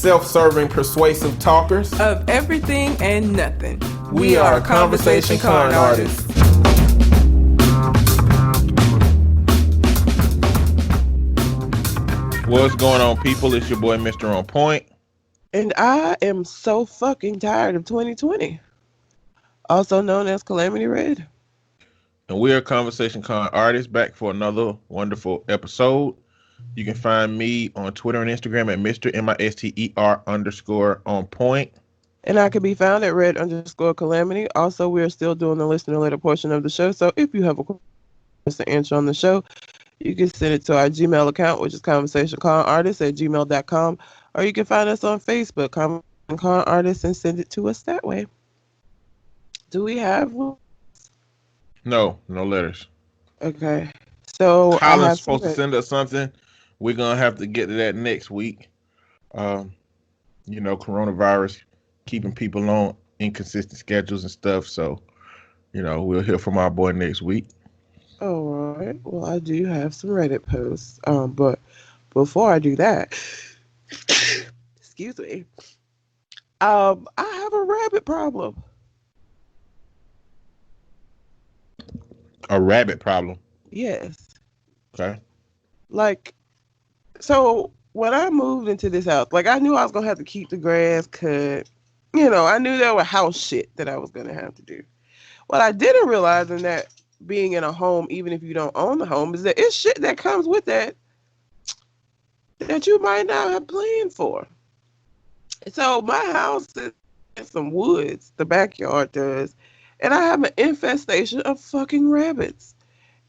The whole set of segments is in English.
self-serving, persuasive talkers of everything and nothing. We are conversation con artists. What's going on, people? It's your boy, Mr. On Point. And I am so fucking tired of 2020. Also known as Calamity Red. And we are Conversation Con artists, back for another wonderful episode. You can find me on Twitter and Instagram at Mr. MISTER_on point. And I can be found at Red_Calamity. Also, we are still doing the listener letter portion of the show. So if you have a question to answer on the show, you can send it to our Gmail account, which is conversationconartists@gmail.com. Or you can find us on Facebook, Conversation Con Artists, and send it to us that way. Do we have one? No letters. Okay. So Colin's supposed to send us something. We're going to have to get to that next week. Coronavirus keeping people on inconsistent schedules and stuff. So, we'll hear from our boy next week. All right. Well, I do have some Reddit posts. But before I do that, excuse me. I have a rabbit problem. A rabbit problem? Yes. Okay. So when I moved into this house, I knew I was going to have to keep the grass cut. I knew there were house shit that I was going to have to do. What I didn't realize in that being in a home, even if you don't own the home, is that it's shit that comes with that you might not have planned for. So my house is in some woods, the backyard does, and I have an infestation of fucking rabbits.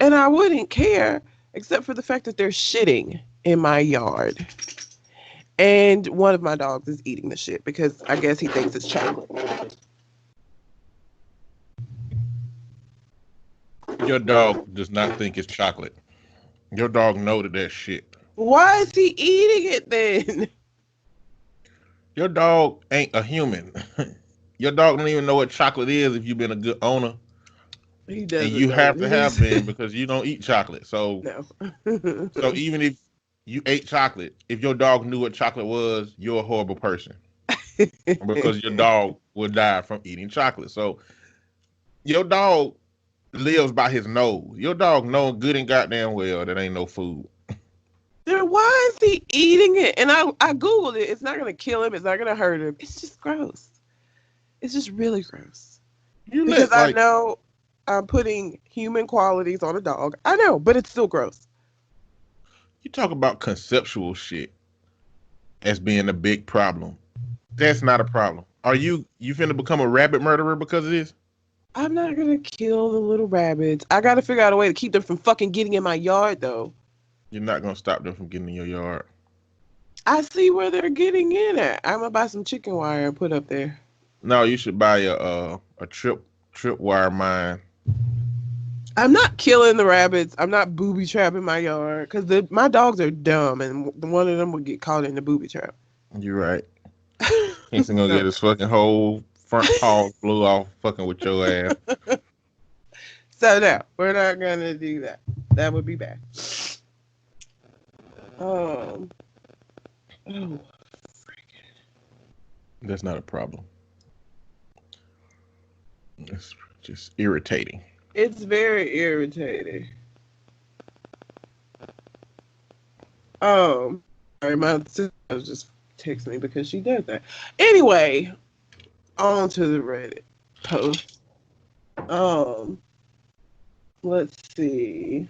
And I wouldn't care, except for the fact that they're shitting in my yard. And one of my dogs is eating the shit because I guess he thinks it's chocolate. Your dog does not think it's chocolate. Your dog knows that shit. Why is he eating it then? Your dog ain't a human. Your dog don't even know what chocolate is if you've been a good owner. He doesn't. And you have to have been because you don't eat chocolate. So, no. So even if you ate chocolate, if your dog knew what chocolate was, you're a horrible person. Because your dog would die from eating chocolate. So your dog lives by his nose. Your dog knows good and goddamn well that ain't no food. Then why is he eating it? And I Googled it. It's not going to kill him. It's not going to hurt him. It's just gross. It's just really gross. Because I know I'm putting human qualities on a dog. I know, but it's still gross. You talk about conceptual shit as being a big problem. That's not a problem. Are you finna become a rabbit murderer because of this? I'm not going to kill the little rabbits. I got to figure out a way to keep them from fucking getting in my yard, though. You're not going to stop them from getting in your yard. I see where they're getting in at. I'm going to buy some chicken wire and put up there. No, you should buy a trip wire mine. I'm not killing the rabbits. I'm not booby trapping my yard because my dogs are dumb and one of them would get caught in the booby trap. You're right. He's gonna get his fucking whole front paw blew off fucking with your ass. So no, we're not gonna do that. That would be bad. That's not a problem. It's just irritating. It's very irritating. Sorry, my sister was just texting me because she does that. Anyway, on to the Reddit post. Let's see.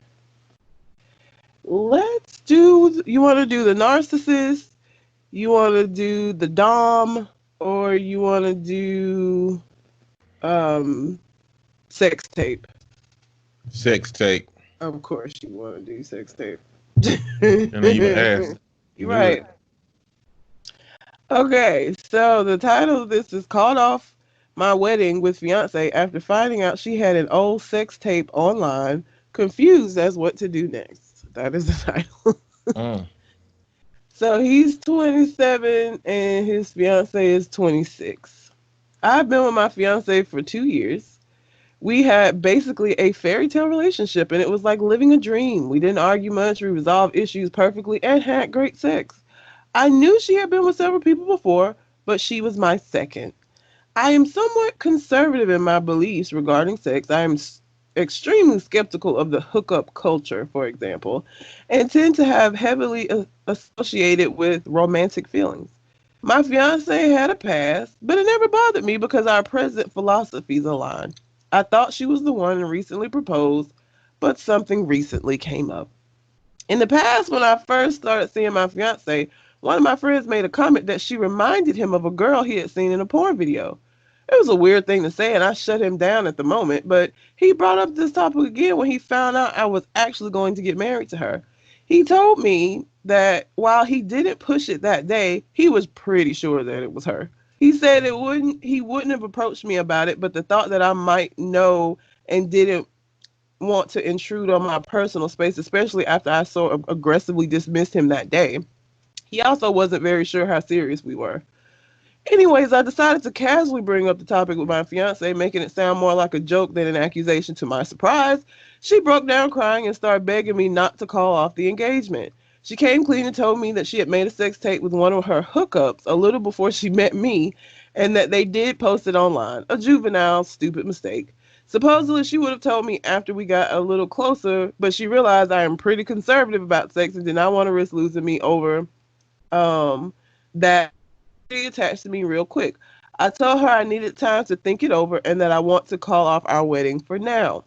You want to do the narcissist? You want to do the dom? Or you want to do sex tape? Sex tape. Of course you want to do sex tape. And even ask. You're right. Okay, so the title of this is Called Off My Wedding with Fiance After Finding Out She Had an Old Sex Tape Online, Confused as What to Do Next. That is the title. So he's 27 and his fiance is 26. I've been with my fiance for 2 years. We had basically a fairy tale relationship, and it was like living a dream. We didn't argue much. We resolved issues perfectly and had great sex. I knew she had been with several people before, but she was my second. I am somewhat conservative in my beliefs regarding sex. I am extremely skeptical of the hookup culture, for example, and tend to have heavily associated with romantic feelings. My fiance had a past, but it never bothered me because our present philosophies align. I thought she was the one and recently proposed, but something recently came up. In the past, when I first started seeing my fiance, one of my friends made a comment that she reminded him of a girl he had seen in a porn video. It was a weird thing to say, and I shut him down at the moment, but he brought up this topic again when he found out I was actually going to get married to her. He told me that while he didn't push it that day, he was pretty sure that it was her. He said he wouldn't have approached me about it, but the thought that I might know and didn't want to intrude on my personal space, especially after I so aggressively dismissed him that day. He also wasn't very sure how serious we were. Anyways, I decided to casually bring up the topic with my fiance, making it sound more like a joke than an accusation. To my surprise, she broke down crying and started begging me not to call off the engagement. She came clean and told me that she had made a sex tape with one of her hookups a little before she met me and that they did post it online. A juvenile, stupid mistake. Supposedly, she would have told me after we got a little closer, but she realized I am pretty conservative about sex and did not want to risk losing me over that attached to me real quick. I told her I needed time to think it over and that I want to call off our wedding for now.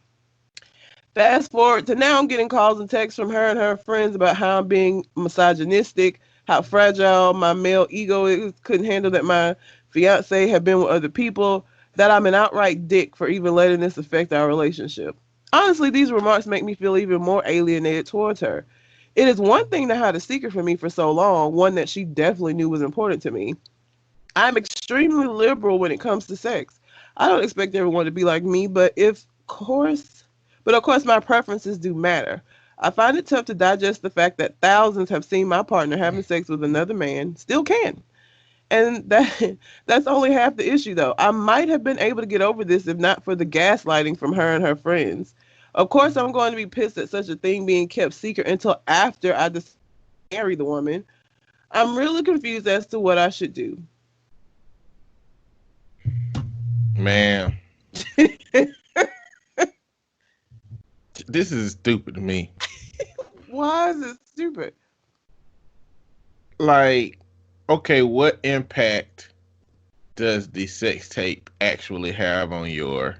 Fast forward to now, I'm getting calls and texts from her and her friends about how I'm being misogynistic, how fragile my male ego is, couldn't handle that my fiance had been with other people, that I'm an outright dick for even letting this affect our relationship. Honestly, these remarks make me feel even more alienated towards her. It is one thing to hide a secret from me for so long, one that she definitely knew was important to me. I'm extremely liberal when it comes to sex. I don't expect everyone to be like me, but of course my preferences do matter. I find it tough to digest the fact that thousands have seen my partner having sex with another man, still can. And that's only half the issue though. I might have been able to get over this if not for the gaslighting from her and her friends. Of course I'm going to be pissed at such a thing being kept secret until after I decide to marry the woman. I'm really confused as to what I should do. Man, this is stupid to me. Why is it stupid? Like, okay, what impact does the sex tape actually have on your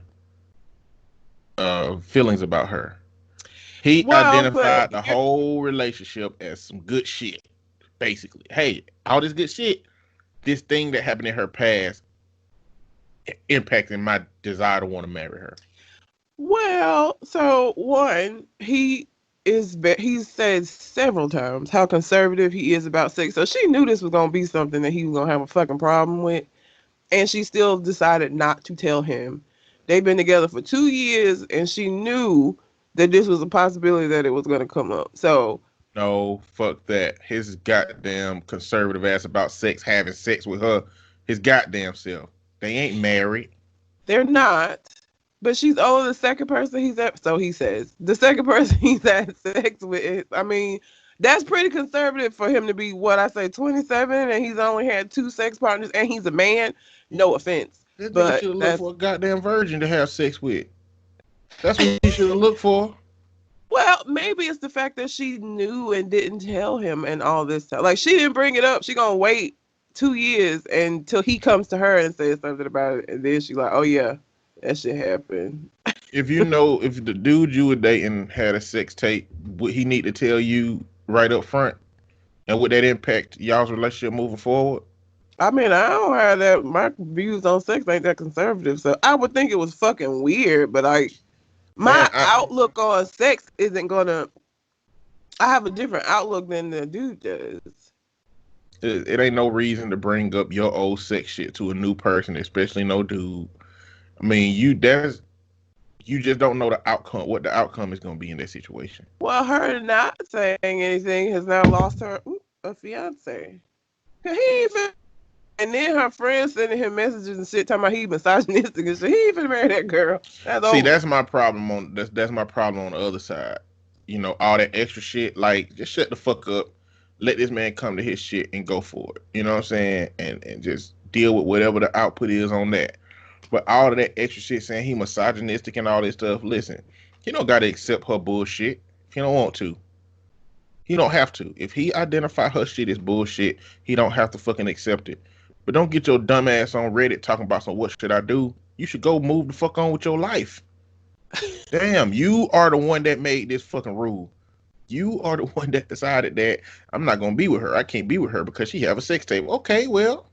feelings about her? He identified the whole relationship as some good shit, basically. Hey, all this good shit, this thing that happened in her past impacting my desire to want to marry her. Well, so one, he said several times how conservative he is about sex. So she knew this was gonna be something that he was gonna have a fucking problem with, and she still decided not to tell him. They've been together for 2 years, and she knew that this was a possibility that it was gonna come up. So no, fuck that. His goddamn conservative ass about sex, having sex with her, his goddamn self. They ain't married. They're not. But she's only the second person he's at. So he says the second person he's had sex with. I mean, that's pretty conservative for him to be what I say 27, and he's only had 2 sex partners, and he's a man. No offense, This nigga but should have looked for a goddamn virgin to have sex with. That's what he should have looked for. Well, maybe it's the fact that she knew and didn't tell him and all this time. Like she didn't bring it up. She gonna wait 2 years until he comes to her and says something about it, and then she's like, "Oh yeah, that shit happened." If the dude you were dating had a sex tape, would he need to tell you right up front? And would that impact y'all's relationship moving forward? I mean, I don't have that. My views on sex ain't that conservative, so I would think it was fucking weird. But my outlook on sex isn't gonna. I have a different outlook than the dude does. It ain't no reason to bring up your old sex shit to a new person, especially no dude. I mean, you just don't know the outcome, what the outcome is going to be in that situation. Well, her not saying anything has now lost her a fiance. And then her friends sending him messages and shit talking about he misogynistic and shit. He ain't finna marry that girl. That's my problem on that's my problem on the other side. You know, all that extra shit. Like, just shut the fuck up. let this man come to his shit and go for it. You know what I'm saying? And just deal with whatever the output is on that. But all of that extra shit saying he misogynistic and all this stuff, listen, he don't gotta accept her bullshit. He don't want to. He don't have to. If he identify her shit as bullshit, he don't have to fucking accept it. But don't get your dumb ass on Reddit talking about some what should I do? You should go move the fuck on with your life. Damn, you are the one that made this fucking rule. You are the one that decided that I'm not gonna be with her. I can't be with her because she have a sex tape. Okay, well,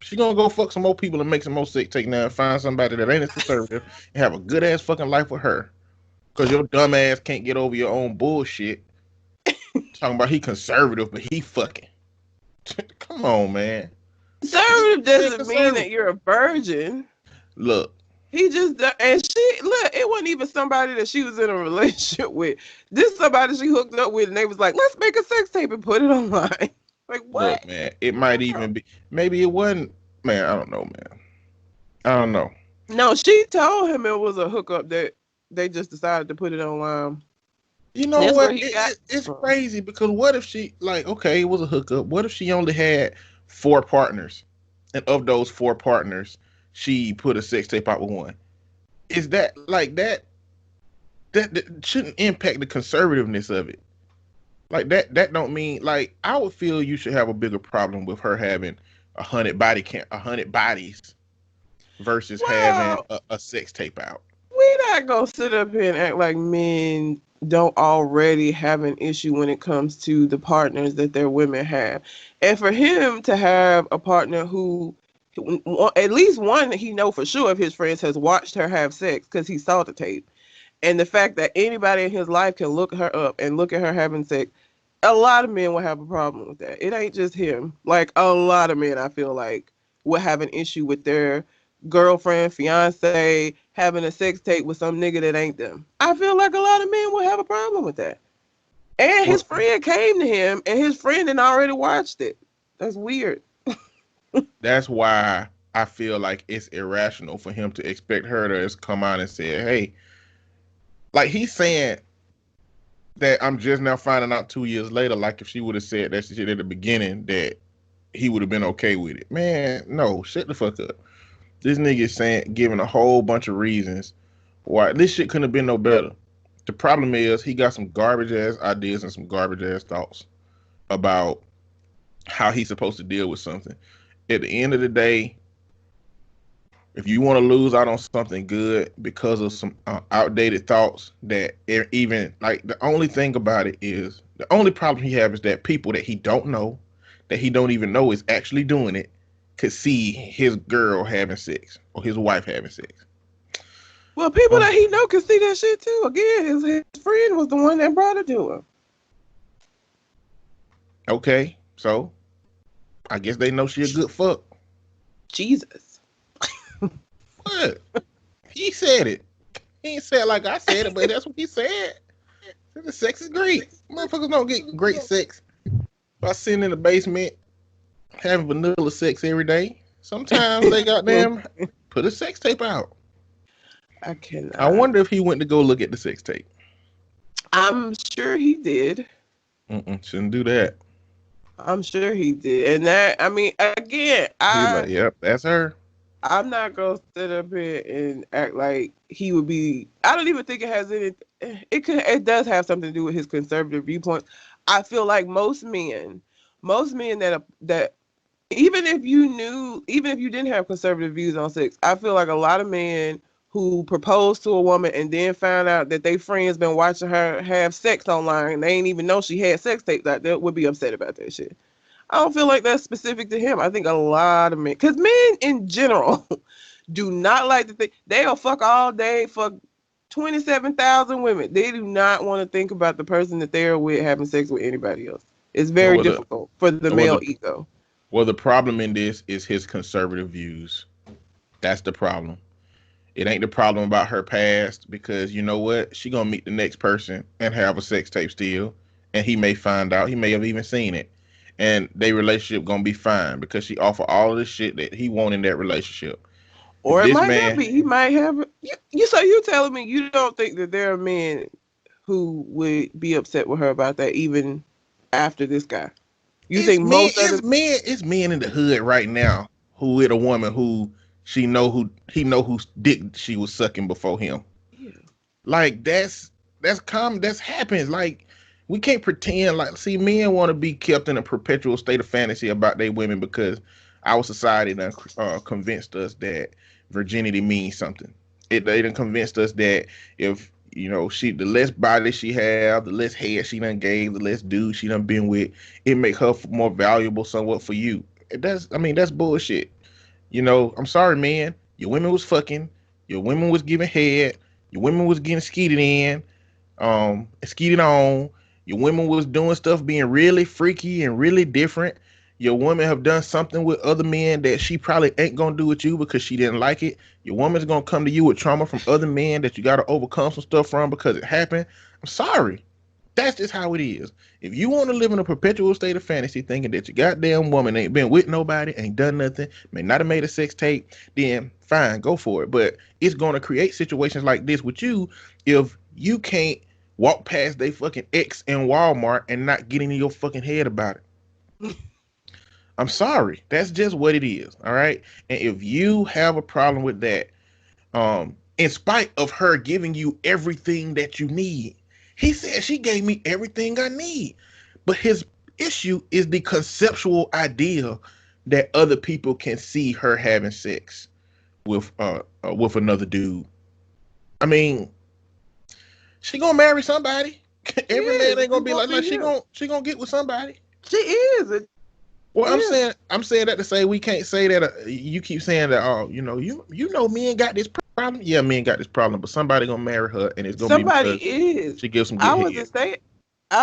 she gonna go fuck some more people and make some more sex tape now and find somebody that ain't as conservative and have a good ass fucking life with her. Cause your dumb ass can't get over your own bullshit. Talking about he conservative, but he fucking. Come on, man. Conservative doesn't mean that you're a virgin. Look. He just, and she, look, it wasn't even somebody that she was in a relationship with. This somebody she hooked up with, and they was like, let's make a sex tape and put it online. Like, what? Look, man, it might even be, maybe it wasn't, man, I don't know, man. I don't know. No, she told him it was a hookup that they just decided to put it online. You know what? It's crazy because what if she, like, okay, it was a hookup. What if she only had 4 partners? And of those 4 partners, she put a sex tape out with one. Is that like that shouldn't impact the conservativeness of it. Like that don't mean, like, I would feel you should have a bigger problem with her having 100 bodies versus having a sex tape out. We not gonna sit up here and act like men don't already have an issue when it comes to the partners that their women have. And for him to have a partner who, at least one he know for sure of his friends has watched her have sex because he saw the tape. And the fact that anybody in his life can look her up and look at her having sex, a lot of men will have a problem with that. It ain't just him. Like, a lot of men, I feel like, will have an issue with their girlfriend, fiance, having a sex tape with some nigga that ain't them. I feel like a lot of men will have a problem with that. And his friend came to him, and his friend had already watched it. That's weird. That's why I feel like it's irrational for him to expect her to just come out and say, hey, like, he's saying that I'm just now finding out 2 years later, like if she would have said that shit at the beginning, that he would have been okay with it. Man, no, shut the fuck up. This nigga is saying, giving a whole bunch of reasons why this shit couldn't have been no better. The problem is he got some garbage ass ideas and some garbage ass thoughts about how he's supposed to deal with something. At the end of the day, if you want to lose out on something good because of some outdated thoughts that even, like, the only thing about it is, the only problem he has is that people that he don't know, that he don't even know is actually doing it, could see his girl having sex or his wife having sex. Well, people that he know can see that shit too. Again, his friend was the one that brought it to him. Okay, so I guess they know she a good fuck. Jesus. What? He said it. He ain't said it like I said it, but that's what he said. The sex is great. Motherfuckers don't get great sex by sitting in the basement having vanilla sex every day. Sometimes they goddamn put a sex tape out. I cannot. I wonder if he went to go look at the sex tape. I'm sure he did. Shouldn't do that. I'm sure he did. And that, I mean, again, yep, that's her. I'm not going to sit up here and act like he would be, I don't even think it has any, it does have something to do with his conservative viewpoints. I feel like most men that even if you didn't have conservative views on sex, I feel like a lot of men who proposed to a woman and then found out that their friends been watching her have sex online and they ain't even know she had sex tapes out there would be upset about that shit. I don't feel like that's specific to him. I think a lot of men, because men in general do not like to think, they'll fuck all day, fuck 27,000 women. They do not want to think about the person that they're with having sex with anybody else. It's very difficult for the male ego. Well, the problem in this is his conservative views. That's the problem. It ain't the problem about her past, because you know what? She gonna meet the next person and have a sex tape still, and he may find out. He may have even seen it, and their relationship gonna be fine because she offer all of the shit that he want in that relationship. Or it might not be. He might have. So you telling me you don't think that there are men who would be upset with her about that, even after this guy? You It's think men, most of the it's men in the hood right now who with a woman who he know whose dick she was sucking before him. yeah. Like that's common. That's happens. Like we can't pretend like see men want to be kept in a perpetual state of fantasy about their women because our society done convinced us that virginity means something. They done convinced us that if she the less body she have, the less head she done gave, the less dude she done been with, it make her more valuable somewhat for you. That's bullshit. I'm sorry, man. Your women was fucking. Your women was giving head. Your women was getting skeeted in, skeeted on. Your women was doing stuff being really freaky and really different. Your woman have done something with other men that she probably ain't gonna do with you because she didn't like it. Your woman's gonna come to you with trauma from other men that you gotta overcome some stuff from because it happened. I'm sorry. That's just how it is. If you want to live in a perpetual state of fantasy thinking that your goddamn woman ain't been with nobody, ain't done nothing, may not have made a sex tape, then fine, go for it. But it's going to create situations like this with you if you can't walk past they fucking ex in Walmart and not get into your fucking head about it. I'm sorry. That's just what it is. All right. And if you have a problem with that, in spite of her giving you everything that you need, he said she gave me everything I need. But his issue is the conceptual idea that other people can see her having sex with another dude. I mean, she gonna marry somebody. Every man ain't gonna be like she gonna get with somebody. She is. Well, I'm saying that to say we can't say that. You keep saying that. Men got this problem. Yeah, men got this problem, but somebody gonna marry her, and it's gonna Somebody be because is. she gives some good I head.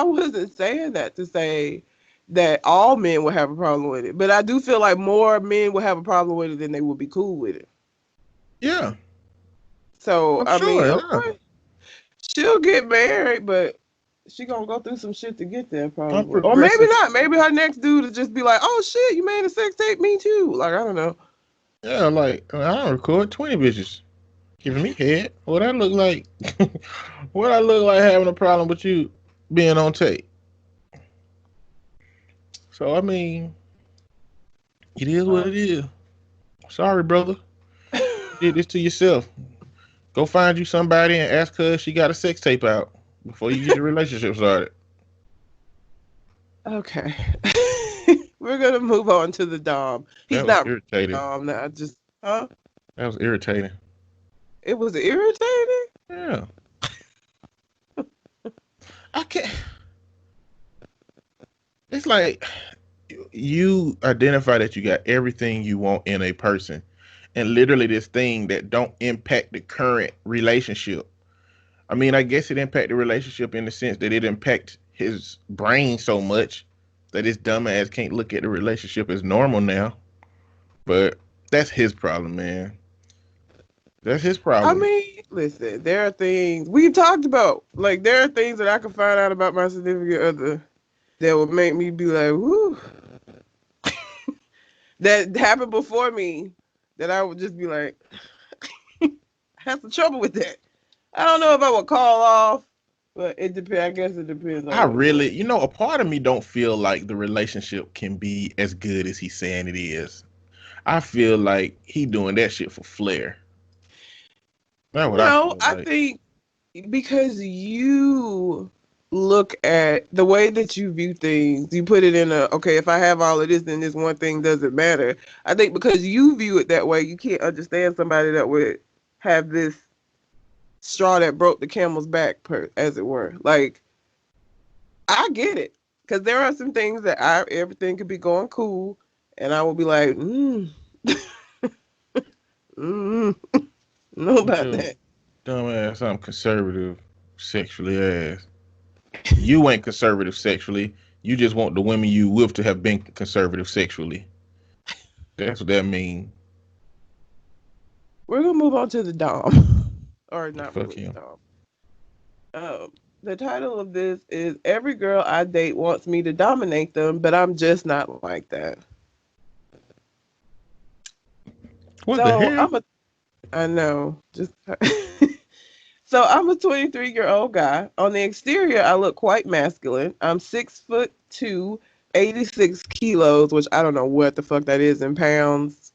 wasn't saying that to say that all men would have a problem with it, but I do feel like more men would have a problem with it than they would be cool with it. Yeah, So I'm I mean, sure. of Yeah. course, she'll get married, but she gonna go through some shit to get there, I'm probably. Or maybe progressive. not. Maybe her next dude will just be like, "Oh shit, you made a sex tape? Me too." Like I don't know. Yeah, like I don't record 20 bitches giving me head. What I look like? What I look like having a problem with you being on tape? So I mean, it is what it is. Sorry, brother. You did this to yourself. Go find you somebody and ask her if she got a sex tape out before you get your relationship started. Okay. We're gonna move on to the Dom. He's That was not irritating. Dom now. Huh? That was irritating. It was irritating. Yeah. I can't. It's like you identify that you got everything you want in a person, and literally this thing that don't impact the current relationship. I mean, I guess it impacted the relationship in the sense that it impact his brain so much that his dumb ass can't look at the relationship as normal now. But that's his problem, man. That's his I problem. mean, listen, there are things we've talked about. Like, there are things that I can find out about my significant other that would make me be like, whoo. That happened before me that I would just be like, I have some trouble with that. I don't know if I would call off, but it depends. I guess it depends on I what it was. really, a part of me don't feel like the relationship can be as good as he's saying it is. I feel like he doing that shit for flair. That's what I No, feel I like. think because you look at the way that you view things, you put it in okay, if I have all of this, then this one thing doesn't matter. I think because you view it that way, you can't understand somebody that would have this straw that broke the camel's back, as it were. Like, I get it. Because there are some things that everything could be going cool, and I will be like, know But about you that. dumbass, I'm conservative sexually ass. You ain't conservative sexually. You just want the women you with to have been conservative sexually. That's what that mean. We're gonna move on to the Dom, or not Fuck really the him. Dom. The title of this is "Every Girl I Date Wants Me to Dominate Them, but I'm just not like that." What the So hell? I know, just so I'm a 23-year-old guy. On the exterior, I look quite masculine. I'm 6 foot to 86 kilos, which I don't know what the fuck that is in pounds.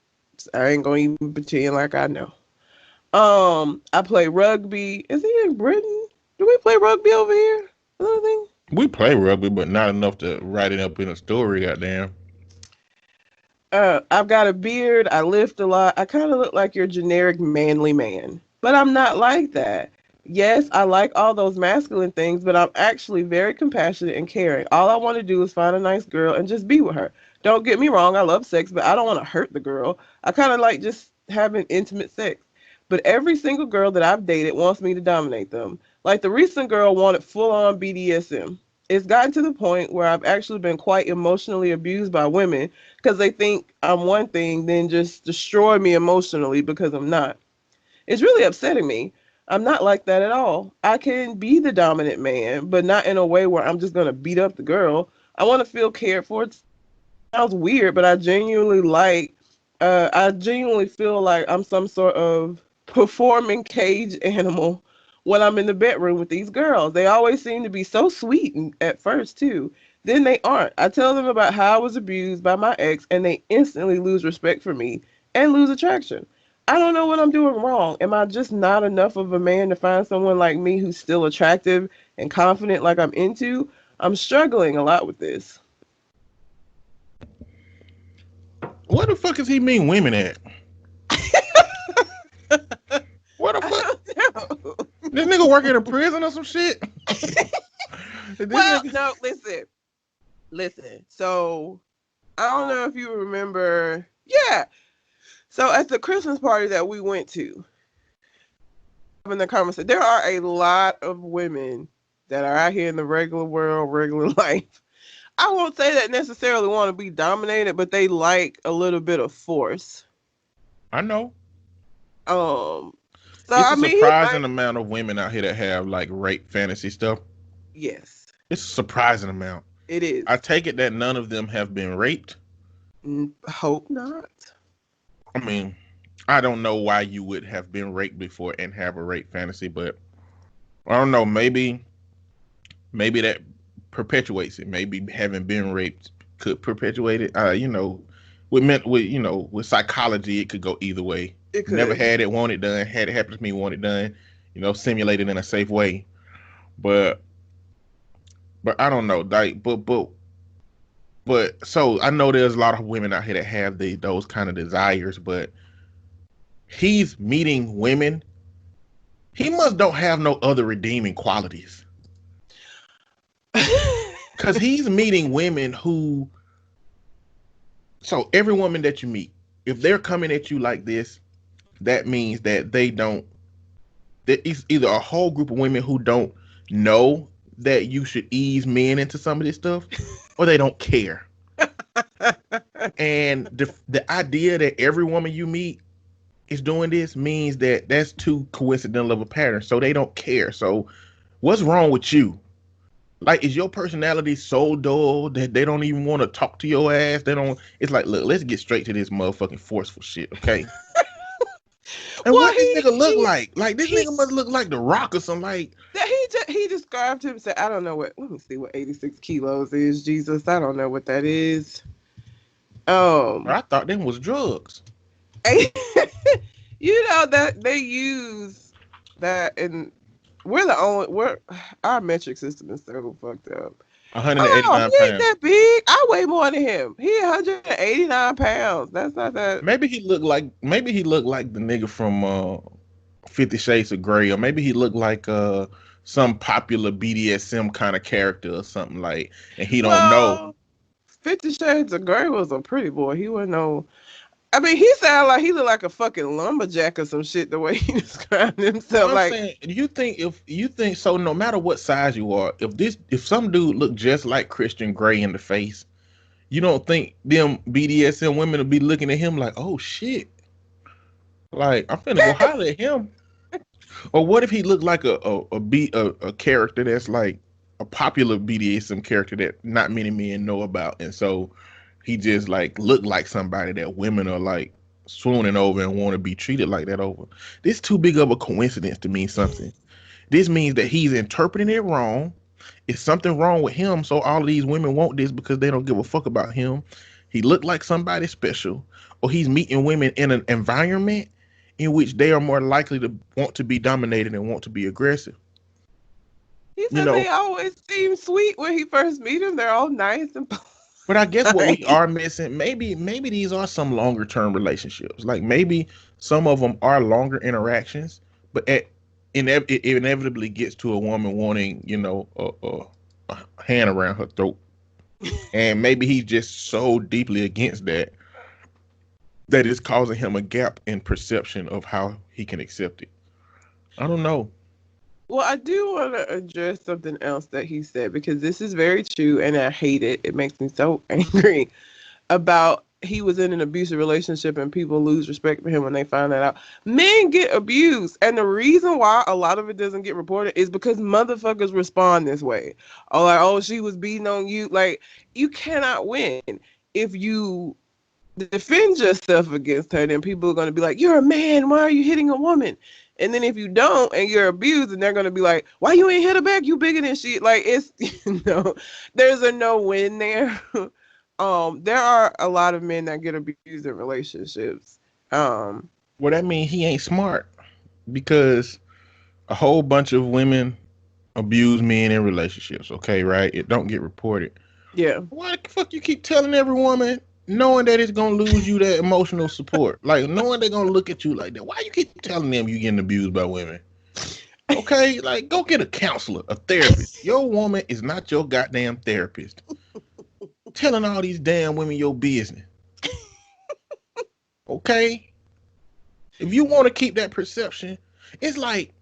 I ain't gonna even pretend like I know. I play rugby. Is he in Britain? Do we play rugby over here? Another thing? We play rugby, but not enough to write it up in a story, goddamn. I've got a beard. I lift a lot. I kind of look like your generic manly man, but I'm not like that. Yes, I like all those masculine things, but I'm actually very compassionate and caring. All I want to do is find a nice girl and just be with her. Don't get me wrong, I love sex, but I don't want to hurt the girl. I kind of like just having intimate sex. But every single girl that I've dated wants me to dominate them. Like the recent girl wanted full-on BDSM. It's gotten to the point where I've actually been quite emotionally abused by women because they think I'm one thing, then just destroy me emotionally because I'm not. It's really upsetting me. I'm not like that at all. I can be the dominant man, but not in a way where I'm just going to beat up the girl. I want to feel cared for. It sounds weird, but I genuinely feel like I'm some sort of performing cage animal when I'm in the bedroom with these girls. They always seem to be so sweet at first, too. Then they aren't. I tell them about how I was abused by my ex, and they instantly lose respect for me and lose attraction. I don't know what I'm doing wrong. Am I just not enough of a man to find someone like me who's still attractive and confident like I'm into? I'm struggling a lot with this. What the fuck does he mean women at? What the fuck? This nigga work in a prison or some shit? Well, no, listen. So, I don't know if you remember. Yeah. So at the Christmas party that we went to, having the conversation, there are a lot of women that are out here in the regular world, regular life. I won't say that necessarily want to be dominated, but they like a little bit of force. I know. So It's a surprising amount of women out here that have like rape fantasy stuff. Yes. It's a surprising amount. It is. I take it that none of them have been raped. Hope not. I mean, I don't know why you would have been raped before and have a rape fantasy, but I don't know. Maybe that perpetuates it. Maybe having been raped could perpetuate it. With psychology, it could go either way. It could. Never had it, want it done. Had it happen to me, want it done. Simulated in a safe way. But I don't know. But so I know there's a lot of women out here that have those kind of desires, but he's meeting women. He must don't have no other redeeming qualities. Because he's meeting women who, so every woman that you meet, if they're coming at you like this, that means that that it's either a whole group of women who don't know that you should ease men into some of this stuff, or they don't care. And the idea that every woman you meet is doing this means that that's too coincidental of a pattern, so they don't care. So what's wrong with you? Like, is your personality so dull that they don't even want to talk to your ass? It's like, look, let's get straight to this motherfucking forceful shit, okay? And what this nigga look like? Like, this nigga must look like The Rock or something. Like, he described him, said, I don't know let me see what 86 kilos is, Jesus. I don't know what that is. I thought them was drugs. That they use that, and our metric system is so fucked up. 189 pounds. He ain't that big. I weigh more than him. He 189 pounds. That's not that. Maybe he looked like the nigga from 50 Shades of Grey, or maybe he looked like some popular BDSM kind of character or something, like, and he don't know. 50 Shades of Grey was a pretty boy. He wasn't no. I mean, he sounded like he looked like a fucking lumberjack or some shit, the way he described himself. I'm saying, you think so, no matter what size you are, if some dude looked just like Christian Grey in the face, you don't think them BDSM women will be looking at him like, oh shit, like, I'm finna go holler at him? Or what if he looked like a character that's like a popular BDSM character that not many men know about, and so he just like looked like somebody that women are like swooning over and want to be treated like that over. This is too big of a coincidence to mean something. This means that he's interpreting it wrong, Is something wrong with him? So all of these women want this because they don't give a fuck about him. He looked like somebody special, or he's meeting women in an environment in which they are more likely to want to be dominated and want to be aggressive. He said they always seem sweet when he first meet them. They're all nice and. But I guess what we are missing, maybe these are some longer term relationships. Like maybe some of them are longer interactions, but it inevitably gets to a woman wanting, a hand around her throat. And maybe he's just so deeply against that it's causing him a gap in perception of how he can accept it. I don't know. Well, I do want to address something else that he said, because this is very true and I hate it. It makes me so angry about he was in an abusive relationship and people lose respect for him when they find that out. Men get abused, and the reason why a lot of it doesn't get reported is because motherfuckers respond this way. Oh, like, oh, she was beating on you. Like, you cannot win. If you defend yourself against her, then people are going to be like, you're a man, why are you hitting a woman? And then if you don't and you're abused, and they're going to be like, why you ain't hit her back, you bigger than shit. Like, it's, there's a no win there. There are a lot of men that get abused in relationships. Well, that means he ain't smart, because a whole bunch of women abuse men in relationships. Okay, right? It don't get reported. Yeah. Why the fuck you keep telling every woman, knowing that it's gonna lose you that emotional support? Like, knowing they're gonna look at you like that. Why you keep telling them you getting abused by women? Okay, like, go get a counselor, a therapist. Your woman is not your goddamn therapist. Telling all these damn women your business. Okay? If you want to keep that perception, it's like,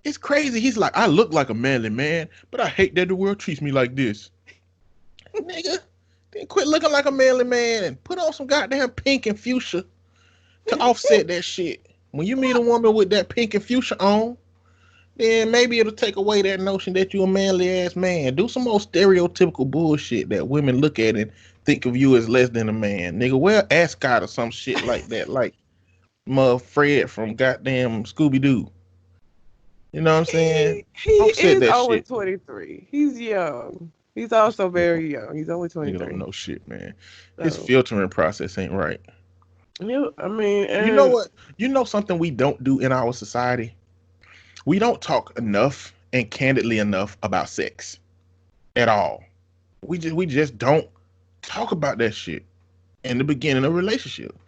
it's crazy. He's like, I look like a manly man, but I hate that the world treats me like this. Nigga, then quit looking like a manly man and put on some goddamn pink and fuchsia to offset that shit. When you meet a woman with that pink and fuchsia on, then maybe it'll take away that notion that you a manly ass man. Do some more stereotypical bullshit that women look at and think of you as less than a man. Nigga, wear ascot or some shit like that, like Fred from goddamn Scooby-Doo. You know what I'm saying? He is only 23. He's young. He's also very young. He's only 23. Nigga don't know shit, man. His filtering process ain't right. Yeah, I mean, you know what? You know something we don't do in our society? We don't talk enough and candidly enough about sex at all. We just don't talk about that shit in the beginning of a relationship.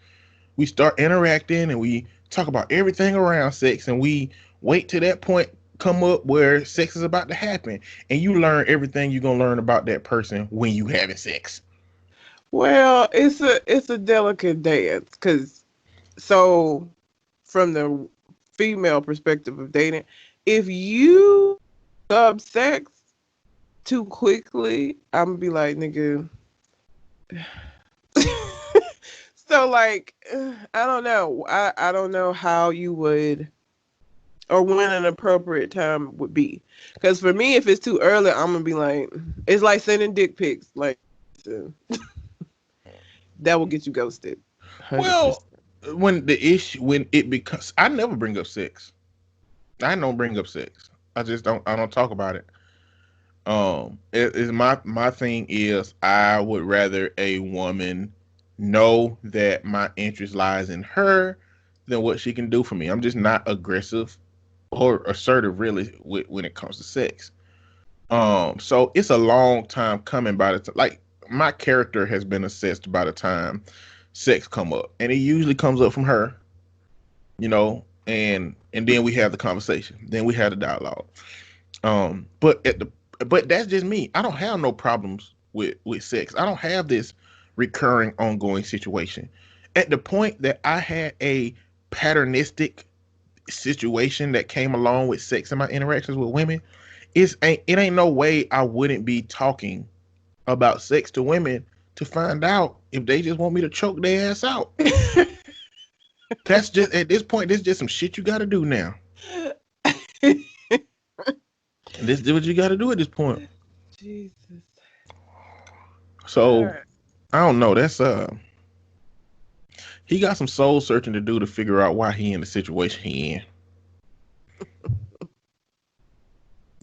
We start interacting and we talk about everything around sex, and we wait till that point come up where sex is about to happen, and you learn everything you're gonna learn about that person when you having sex. Well, it's a delicate dance, because so from the female perspective of dating, if you sub sex too quickly, I'm gonna be like, nigga. So, like, I don't know. I don't know how you would, or when an appropriate time would be. Because for me, if it's too early, I'm going to be like, it's like sending dick pics. Like, that will get you ghosted. 100%. Well, when it becomes, I never bring up sex. I don't bring up sex. I don't talk about it. My thing is, I would rather a woman know that my interest lies in her than what she can do for me. I'm just not aggressive or assertive really when it comes to sex. So it's a long time coming by the time, like, my character has been assessed by the time sex come up, and it usually comes up from her, and then we have the conversation, then we have the dialogue. But that's just me. I don't have no problems with sex. I don't have this recurring, ongoing situation. At the point that I had a patternistic situation that came along with sex and my interactions with women, it ain't no way I wouldn't be talking about sex to women to find out if they just want me to choke their ass out. That's just, at this point, this is just some shit you got to do now. This is what you got to do at this point. Jesus. So, right. I don't know. That's he got some soul searching to do to figure out why he in the situation he in.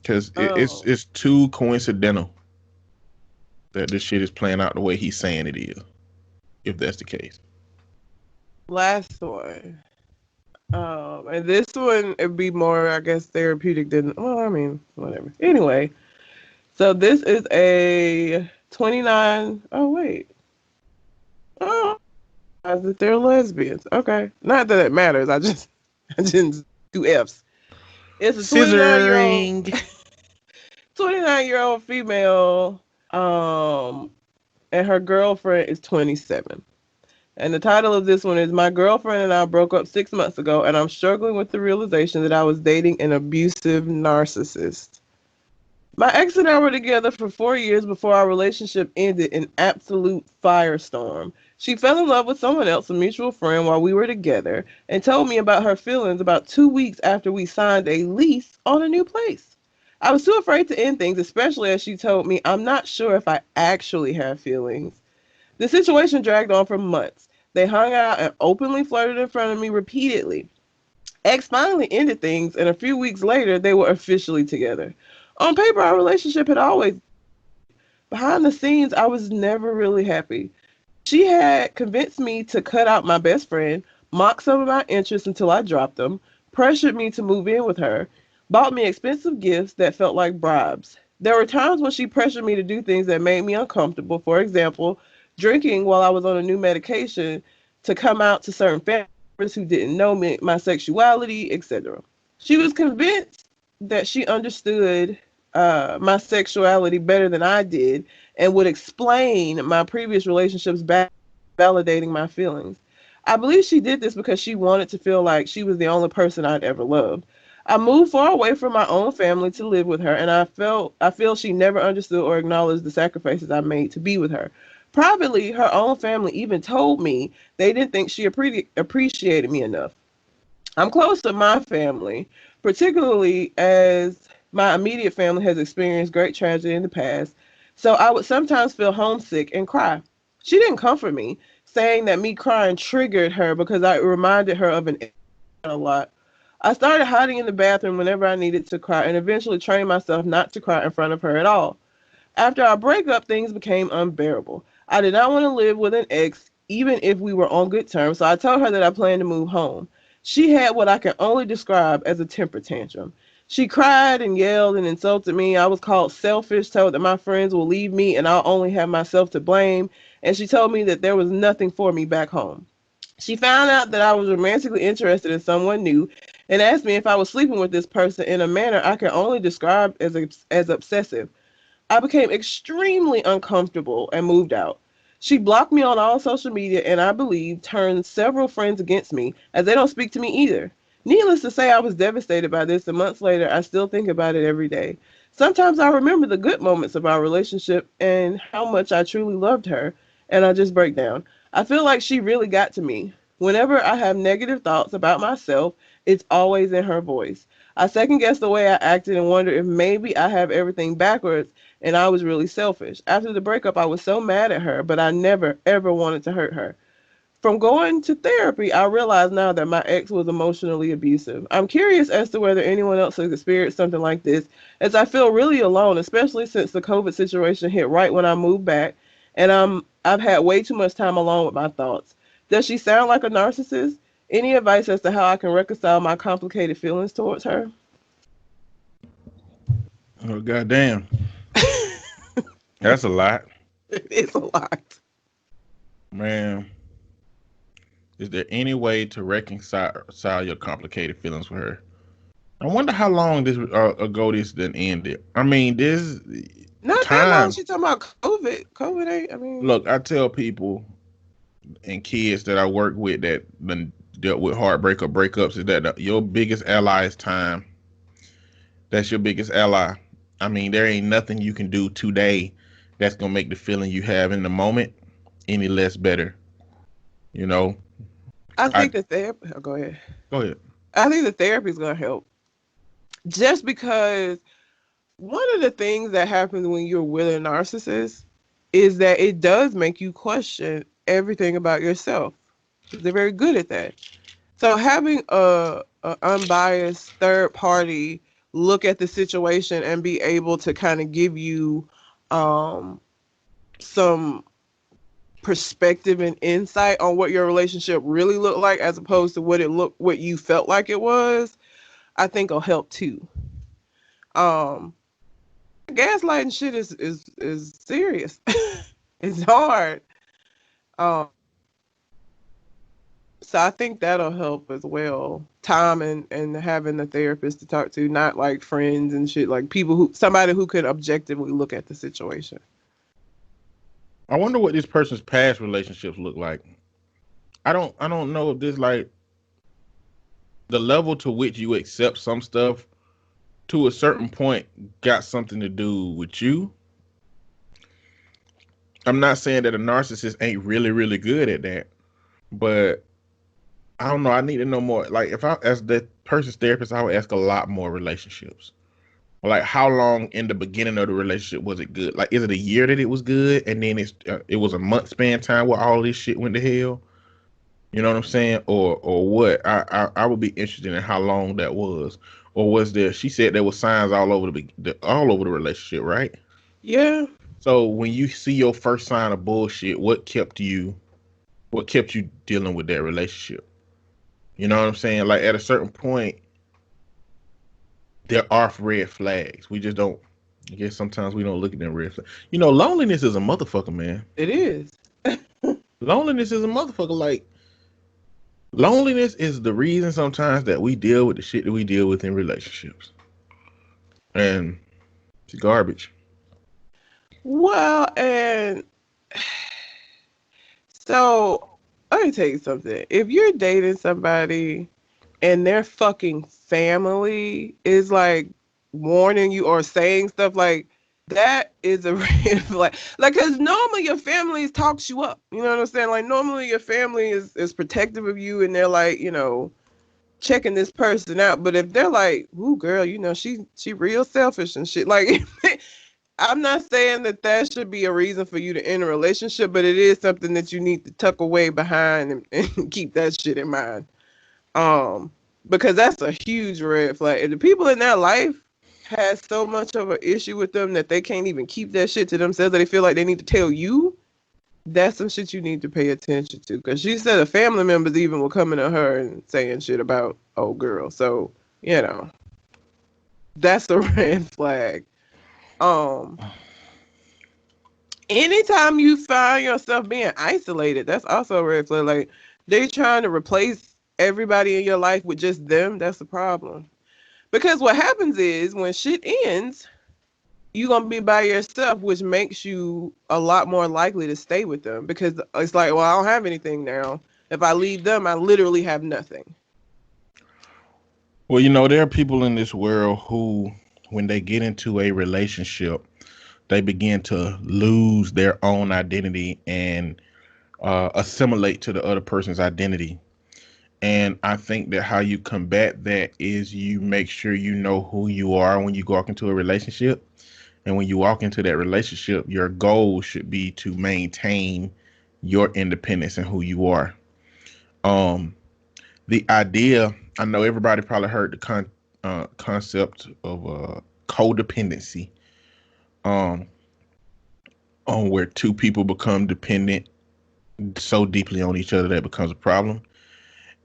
Because Oh, it's too coincidental that this shit is playing out the way he's saying it is. If that's the case. last one. And this one it'd be more, I guess, therapeutic than. Well, I mean, whatever. Anyway, so this is a 29. Oh wait. Oh, that they're lesbians. Okay, not that it matters. I didn't do F's. It's a 29-year-old Scissoring. 29-year-old female. Um, and her girlfriend is 27. And the title of this one is My Girlfriend and I Broke Up 6 months ago, and I'm struggling with the realization that I was dating an abusive narcissist. My ex and I were together for 4 years before our relationship ended in absolute firestorm. She fell in love with someone else, a mutual friend, while we were together, and told me about her feelings about 2 weeks after we signed a lease on a new place. I was too afraid to end things, especially as she told me I'm not sure if I actually have feelings. The situation dragged on for months. They hung out and openly flirted in front of me repeatedly. X finally ended things, and a few weeks later, they were officially together. On paper, our relationship had always. Behind the scenes, I was never really happy. She had convinced me to cut out my best friend, mocked some of my interests until I dropped them, pressured me to move in with her, bought me expensive gifts that felt like bribes. There were times when she pressured me to do things that made me uncomfortable. For example, drinking while I was on a new medication to come out to certain family members who didn't know me, my sexuality, etc. She was convinced that she understood my sexuality better than I did and would explain my previous relationships back, validating my feelings. I believe she did this because she wanted to feel like she was the only person I'd ever loved. I moved far away from my own family to live with her, and I feel she never understood or acknowledged the sacrifices I made to be with her. Privately, her own family even told me they didn't think she appreciated me enough. I'm close to my family, particularly as my immediate family has experienced great tragedy in the past. So I would sometimes feel homesick and cry. She didn't comfort me, saying that me crying triggered her because I reminded her of an a lot. I started hiding in the bathroom whenever I needed to cry and eventually trained myself not to cry in front of her at all. After our breakup, things became unbearable. I did not want to live with an ex, even if we were on good terms, so I told her that I planned to move home. She had what I can only describe as a temper tantrum. She cried and yelled and insulted me. I was called selfish, told that my friends will leave me and I'll only have myself to blame, and she told me that there was nothing for me back home. She found out that I was romantically interested in someone new and asked me if I was sleeping with this person in a manner I can only describe as obsessive. I became extremely uncomfortable and moved out. She blocked me on all social media and I believe turned several friends against me as they don't speak to me either. Needless to say, I was devastated by this, and months later, I still think about it every day. Sometimes I remember the good moments of our relationship and how much I truly loved her, and I just break down. I feel like she really got to me. Whenever I have negative thoughts about myself, it's always in her voice. I second guess the way I acted and wonder if maybe I have everything backwards and I was really selfish. After the breakup, I was so mad at her, but I never, ever wanted to hurt her. From going to therapy, I realize now that my ex was emotionally abusive. I'm curious as to whether anyone else has experienced something like this, as I feel really alone, especially since the COVID situation hit right when I moved back, and I've had way too much time alone with my thoughts. Does she sound like a narcissist? Any advice as to how I can reconcile my complicated feelings towards her? Oh goddamn, that's a lot, It's a lot. man. Is there any way to reconcile your complicated feelings with her? I wonder how long this ago this then ended. I mean, this Not that long. time. She talking about COVID. COVID ain't. I mean, Look, I tell people and kids that I work with that been dealt with heartbreak or breakups is that your biggest ally is time. That's your biggest ally. I mean, there ain't nothing you can do today that's gonna make the feeling you have in the moment any less better. You know. I I think the therapy. Oh, go ahead. Go ahead. I think the therapy is gonna help. Just because one of the things that happens when you're with a narcissist is that it does make you question everything about yourself. They're very good at that. So having a unbiased third party look at the situation and be able to kind of give you some perspective and insight on what your relationship really looked like as opposed to what you felt like it was, I think will help too. Um Gaslighting shit is serious. It's hard. Um so I think that'll help as well. Time and having a therapist to talk to, not like friends and shit, like somebody who could objectively look at the situation. I wonder what this person's past relationships look like. I don't know if this like the level to which you accept some stuff to a certain point got something to do with you. I'm not saying that a narcissist ain't really, really good at that, but I don't know. I need to know more. Like if I as the person's therapist, I would ask a lot more relationships. Like how long in the beginning of the relationship was it good? Like is it a year that it was good, and then it was a month span time where all this shit went to hell? You know what I'm saying? Or what? I would be interested in how long that was. Or was there? She said there was signs all over all over the relationship, right? Yeah. So when you see your first sign of bullshit, what kept you dealing with that relationship? You know what I'm saying? Like at a certain point, there are red flags. We just don't. I guess sometimes we don't look at them red flags. You know, loneliness is a motherfucker, man. It is. Loneliness is a motherfucker. Like loneliness is the reason sometimes that we deal with the shit that we deal with in relationships, and it's garbage. Well, and so let me tell you something. If you're dating somebody and their fucking family is like warning you or saying stuff like that, is a red flag. Like, because normally your family talks you up. You know what I'm saying? Like, normally your family is protective of you and they're like, checking this person out. But if they're like, ooh, girl, she real selfish and shit. Like, I'm not saying that should be a reason for you to end a relationship, but it is something that you need to tuck away behind and keep that shit in mind. Because that's a huge red flag. If the people in their life has so much of an issue with them that they can't even keep that shit to themselves, that they feel like they need to tell you, that's some shit you need to pay attention to. Because she said the family members even were coming to her and saying shit about old girl. So, that's a red flag. Anytime you find yourself being isolated, that's also a red flag. Like they trying to replace everybody in your life with just them. That's the problem. Because what happens is when shit ends, you're gonna be by yourself, which makes you a lot more likely to stay with them. Because it's like, well, I don't have anything now. If I leave them, I literally have nothing. Well, there are people in this world who, when they get into a relationship, they begin to lose their own identity and assimilate to the other person's identity. And I think that how you combat that is you make sure you know who you are when you walk into a relationship. And when you walk into that relationship, your goal should be to maintain your independence and who you are. The idea, I know everybody probably heard the concept of codependency, um, on where two people become dependent so deeply on each other that it becomes a problem.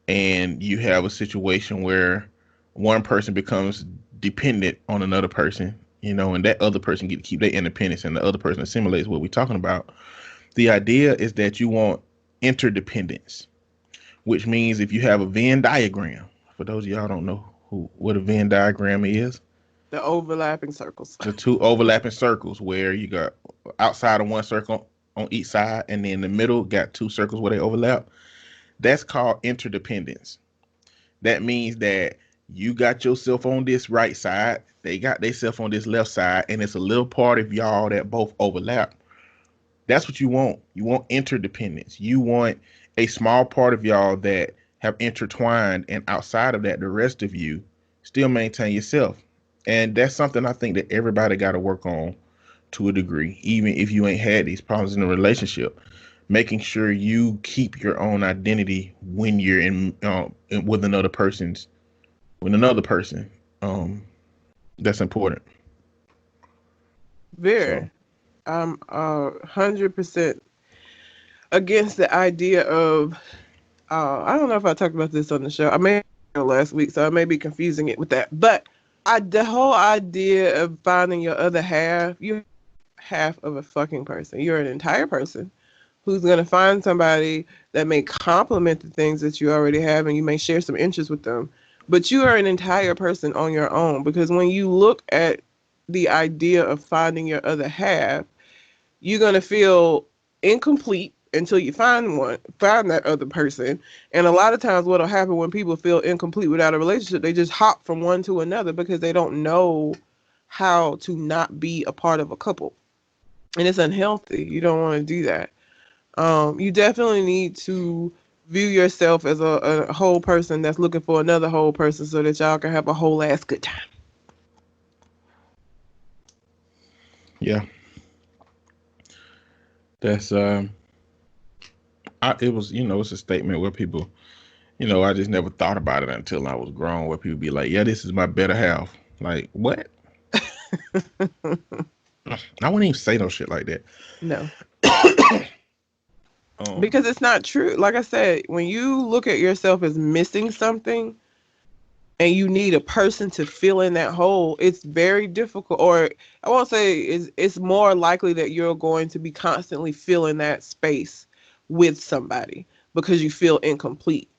And you have a situation where one person becomes dependent on another person, and that other person get to keep their independence and the other person assimilates what we're talking about. The idea is that you want interdependence, which means if you have a Venn diagram, for those of y'all don't know what a Venn diagram is, The overlapping circles. the two overlapping circles where you got outside of one circle on each side, and then in the middle got two circles where they overlap. That's called interdependence. That means that you got yourself on this right side, they got themselves on this left side, and it's a little part of y'all that both overlap. That's what you want. You want interdependence. You want a small part of y'all that have intertwined, and outside of that, the rest of you still maintain yourself. And that's something I think that everybody got to work on to a degree, even if you ain't had these problems in a relationship. Making sure you keep your own identity when you're with another person. That's important. So Very. I'm 100% against the idea of. I don't know if I talked about this on the show. I may have last week, so I may be confusing it with that. But the whole idea of finding your other half, you're half of a fucking person. You're an entire person who's going to find somebody that may complement the things that you already have, and you may share some interests with them. But you are an entire person on your own, because when you look at the idea of finding your other half, you're going to feel incomplete until you find that other person. And a lot of times what'll happen when people feel incomplete without a relationship, they just hop from one to another because they don't know how to not be a part of a couple. And it's unhealthy. You don't want to do that. You definitely need to view yourself as a whole person that's looking for another whole person so that y'all can have a whole ass good time. yeah, that's it was, it's a statement where people, I just never thought about it until I was grown, where people be like, yeah, this is my better half. Like, what? I wouldn't even say no shit like that. No. Um, Because it's not true. Like I said, when you look at yourself as missing something and you need a person to fill in that hole, it's very difficult. Or I won't say it's more likely that you're going to be constantly filling that space with somebody because you feel incomplete.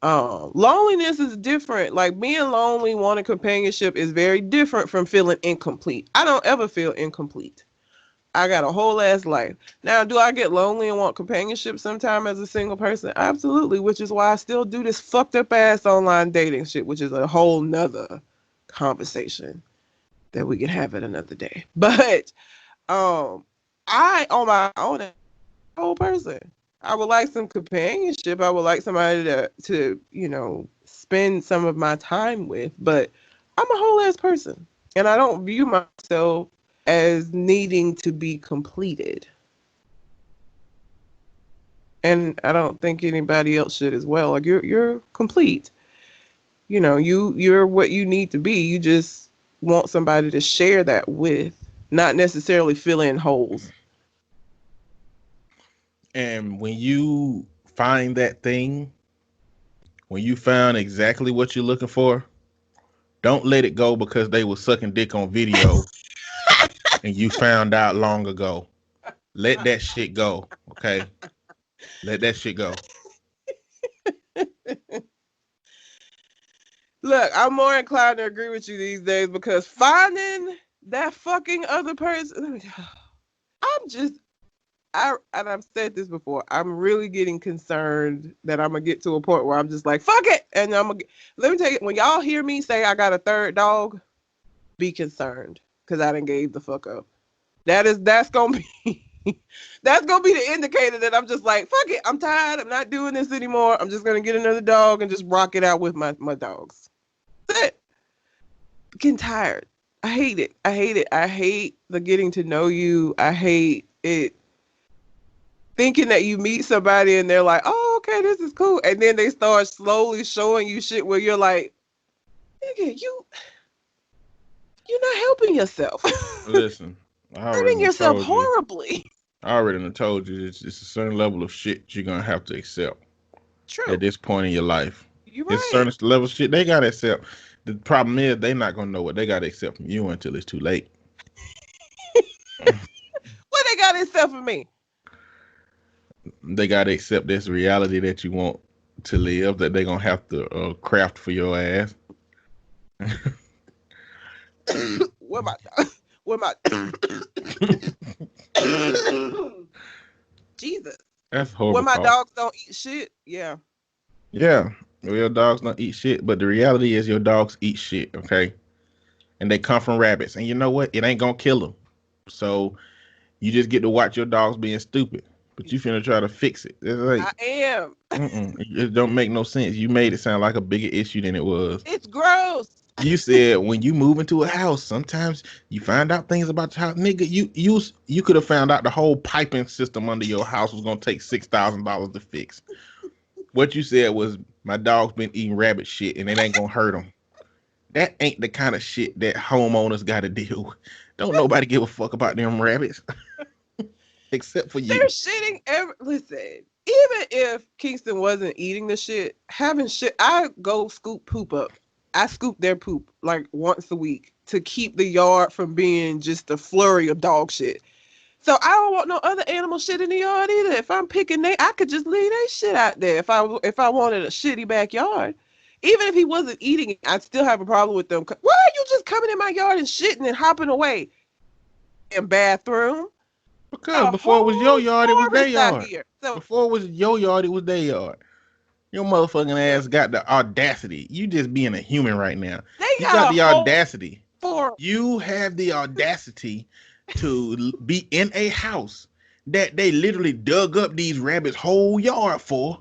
Loneliness is different. Like being lonely, wanting companionship is very different from feeling incomplete. I don't ever feel incomplete. I got a whole ass life. Now, do I get lonely and want companionship sometime as a single person? Absolutely, which is why I still do this fucked up ass online dating shit, which is a whole nother conversation that we can have at another day. But I on my own am a whole person. I would like some companionship. I would like somebody to spend some of my time with, but I'm a whole ass person. And I don't view myself as needing to be completed. And I don't think anybody else should as well. Like you're complete. You're what you need to be. You just want somebody to share that with, not necessarily fill in holes. and when you find that thing, when you found exactly what you're looking for, don't let it go because they were sucking dick on video and you found out long ago. Let that shit go, okay? Let that shit go. Look, I'm more inclined to agree with you these days because finding that fucking other person, I'm just, and I've said this before, I'm really getting concerned that I'm gonna get to a point where I'm just like, fuck it, and let me tell you, when y'all hear me say I got a third dog, be concerned because I done gave the fuck up. That's gonna be. That's gonna be the indicator that I'm just like, fuck it, I'm tired, I'm not doing this anymore. I'm just gonna get another dog and just rock it out with my dogs. That's it. Getting tired. I hate it. I hate it. I hate the getting to know you. I hate it thinking that you meet somebody and they're like, oh, okay, this is cool. And then they start slowly showing you shit where you're like, nigga, you're not helping yourself. Listen, I Hurting already yourself told you. horribly. I already done told you it's a certain level of shit you're gonna have to accept True. at this point in your life. You're It's right. certain level of shit they gotta accept. The problem is they not gonna know what they gotta accept from you until it's too late. What they got except for me? They gotta accept this reality that you want to live, that they gonna have to craft for your ass. Where my where my Jesus. That's horrible. When my Talk. dogs don't eat shit, yeah. Yeah, well, your dogs don't eat shit, but the reality is your dogs eat shit, okay? And they come from rabbits, and you know what? It ain't gonna kill them. So you just get to watch your dogs being stupid, but you finna try to fix it. It's like, I am. it don't make no sense. You made it sound like a bigger issue than it was. It's gross. You said when you move into a house, sometimes you find out things about the house. Nigga, you could have found out the whole piping system under your house was gonna take $6,000 to fix. What you said was my dog's been eating rabbit shit and it ain't gonna hurt him. That ain't the kind of shit that homeowners got to deal with. Don't nobody give a fuck about them rabbits except for They're you. shitting listen, even if Kingston wasn't eating the shit, having shit, I go scoop poop up. I scoop their poop like once a week to keep the yard from being just a flurry of dog shit. So I don't want no other animal shit in the yard either. If I'm picking I could just leave that shit out there if I wanted a shitty backyard. Even if he wasn't eating it, I'd still have a problem with them. Why are you just coming in my yard and shitting and hopping away? In bathroom. Because before it was your yard, it was their yard. Here. So Before it was your yard, it was their yard. Your motherfucking ass got the audacity. You just being a human right now. You got the audacity. You have the audacity to be in a house that they literally dug up these rabbits' whole yard for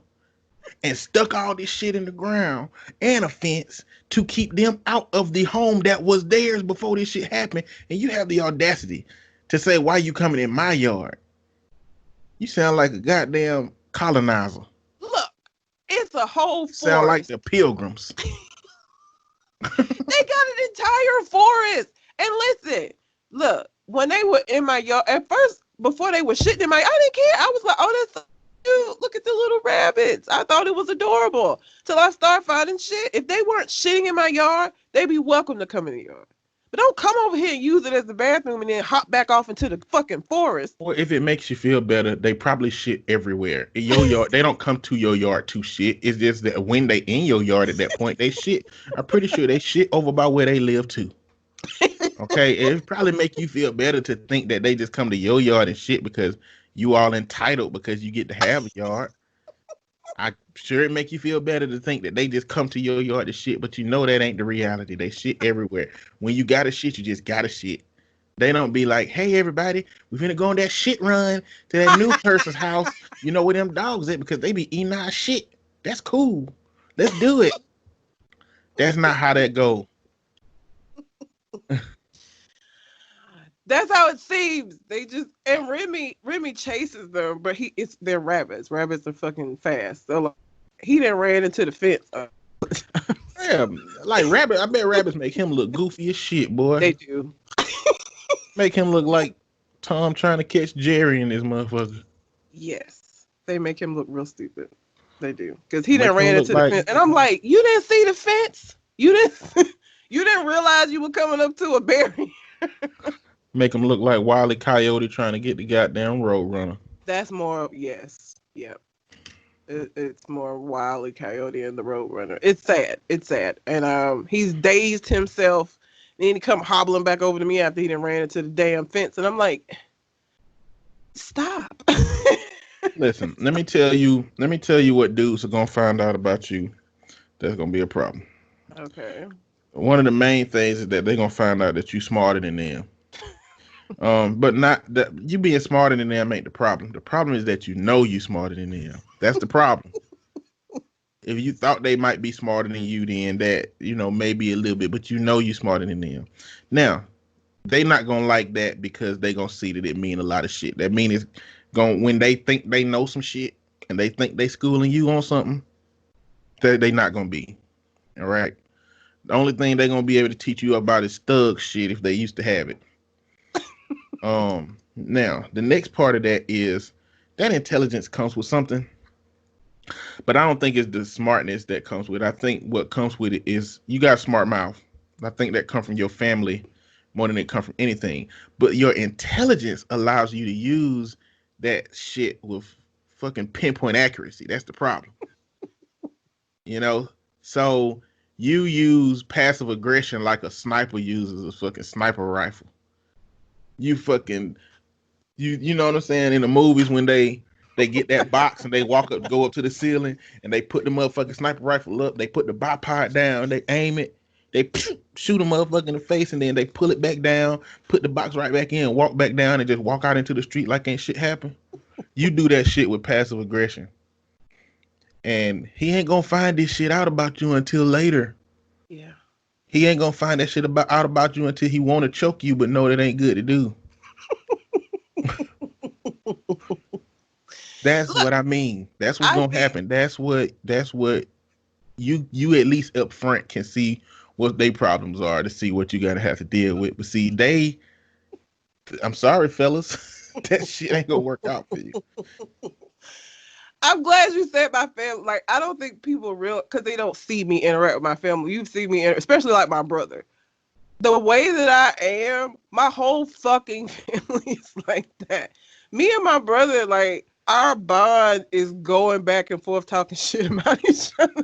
and stuck all this shit in the ground and a fence to keep them out of the home that was theirs before this shit happened. And you have the audacity to say, why you coming in my yard? You sound like a goddamn colonizer. Look, it's a whole forest. Sound like the Pilgrims. They got an entire forest. And listen, look, when they were in my yard, at first, before they were shitting in my, I didn't care. I was like, oh, that's so cute. Look at the little rabbits. I thought it was adorable. Till I start finding shit. If they weren't shitting in my yard, they'd be welcome to come in the yard. But don't come over here and use it as the bathroom and then hop back off into the fucking forest. Or if it makes you feel better, they probably shit everywhere. In your yard, they don't come to your yard to shit. It's just that when they in your yard at that point, they shit. I'm pretty sure they shit over by where they live too. Okay, it probably make you feel better to think that they just come to your yard and shit because you all entitled because you get to have a yard. I'm sure it make you feel better to think that they just come to your yard to shit, but you know that ain't the reality. They shit everywhere. When you gotta shit, you just gotta shit. They don't be like, hey, everybody, we finna go on that shit run to that new person's house. You know where them dogs at because they be eating our shit. That's cool. Let's do it. That's not how that go. That's how it seems. They just, and Remy chases them, but they're rabbits. Rabbits are fucking fast. So like, he done ran into the fence. Yeah, like rabbit. I bet rabbits make him look goofy as shit, boy. They do. Make him look like Tom trying to catch Jerry in this motherfucker. Yes, they make him look real stupid. They do, because he done ran into the fence, and I'm like, you didn't see the fence? You didn't realize you were coming up to a berry. Make him look like Wile E. Coyote trying to get the goddamn Roadrunner. That's more, yes, yep. It's more Wile E. Coyote and the Roadrunner. It's sad, and he's dazed himself. And then he come hobbling back over to me after he done ran into the damn fence, and I'm like, stop. Listen, let me tell you what dudes are gonna find out about you. That's gonna be a problem. Okay. One of the main things is that they're gonna find out that you smarter than them. But not that you being smarter than them ain't the problem. The problem is that you know you smarter than them. That's the problem. If you thought they might be smarter than you, then that, maybe a little bit, but you know you smarter than them. Now, they not gonna like that because they gonna see that it mean a lot of shit. That mean it's going when they think they know some shit and they think they schooling you on something, they not gonna be. All right. The only thing they're gonna be able to teach you about is thug shit if they used to have it. Now the next part of that is that intelligence comes with something, but I don't think it's the smartness that comes with it. I think what comes with it is you got a smart mouth. I think that comes from your family more than it comes from anything. But your intelligence allows you to use that shit with fucking pinpoint accuracy. That's the problem. So you use passive aggression like a sniper uses a fucking sniper rifle. You know what I'm saying? In the movies when they get that box and they go up to the ceiling and they put the motherfucking sniper rifle up, they put the bipod down, they aim it, they shoot a motherfucker in the face and then they pull it back down, put the box right back in, walk back down and just walk out into the street like ain't shit happen. You do that shit with passive aggression. And he ain't gonna find this shit out about you until later. Yeah. He ain't gonna find that shit out about you until he want to choke you, but know that ain't good to do. That's what I mean. That's what's gonna happen. That's what you at least up front can see what their problems are to see what you gotta have to deal with. But see, I'm sorry, fellas, that shit ain't gonna work out for you. I'm glad you said my family. Like, I don't think people because they don't see me interact with my family. You see me, especially like my brother. The way that I am, my whole fucking family is like that. Me and my brother, like, our bond is going back and forth talking shit about each other.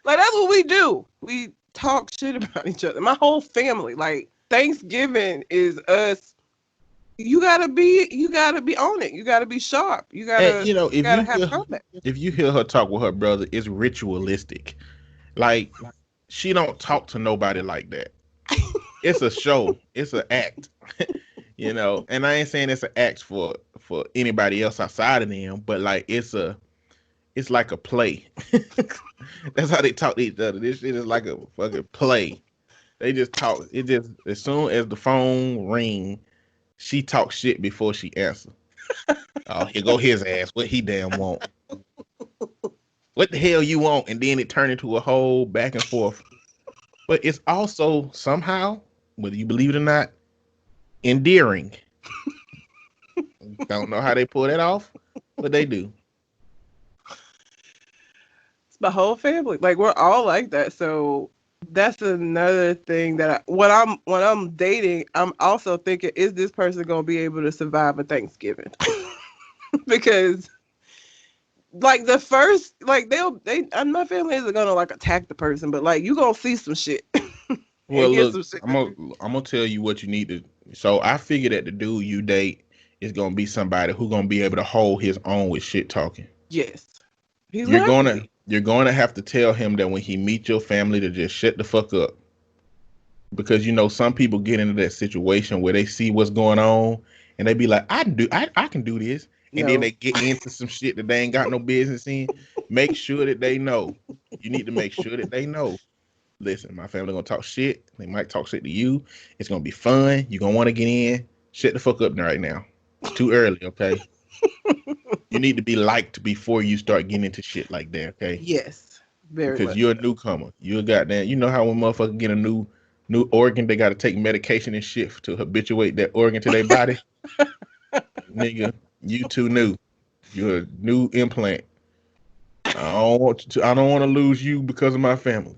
Like, that's what we do. We talk shit about each other. My whole family, like, Thanksgiving is us. You gotta be on it. You gotta be sharp. You And gotta, you know, gotta have combat. if you hear her talk with her brother, it's ritualistic. Like she don't talk to nobody like that. It's a show. It's an act. You know, and I ain't saying it's an act for anybody else outside of them, but like it's like a play. That's how they talk to each other. This shit is like a fucking play. They just talk. It just as soon as the phone ring, she talks shit before she answers. Oh, here go his ass. What he damn want? What the hell you want? And then it turned into a whole back and forth. But it's also somehow, whether you believe it or not, endearing. Don't know how they pull that off, but they do. It's my whole family. Like, we're all like that. So that's another thing that when I'm dating, I'm also thinking, is this person gonna be able to survive a Thanksgiving? Because like the first, like my family isn't gonna like attack the person, but like you gonna see some shit. Well, hear look, some shit. I'm gonna tell you what you need to. So I figure that the dude you date is gonna be somebody who gonna be able to hold his own with shit talking. Yes, he's You're gonna have to gonna be. you're gonna have to tell him that when he meets your family to just shut the fuck up. Because you know some people get into that situation where they see what's going on and they be like, I can do this, and then No. they get into some shit that they ain't got no business in. Make sure that they know. You need to make sure that they know. Listen, my family gonna talk shit. They might talk shit to you. It's gonna be fun. You're gonna want to get in. Shut the fuck up right now. It's too early, okay? You need to be liked before you start getting into shit like that, okay? Yes, very Because much. you're a newcomer. You're a goddamn. You know how when motherfucker get a new organ, they got to take medication and shit to habituate that organ to their body. Nigga, you too new. You're a new implant. I don't want to lose you because of my family,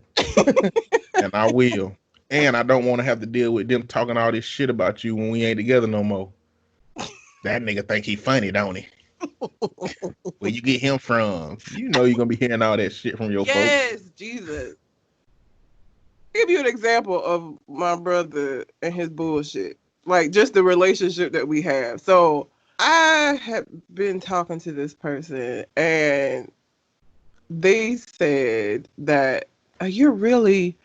and I will. And I don't want to have to deal with them talking all this shit about you when we ain't together no more. That nigga think he funny, don't he? Where you get him from? You know you're gonna be hearing all that shit from your folks. Yes, Jesus. Give you an example of my brother and his bullshit. Like just the relationship that we have. So I have been talking to this person and they said that you're really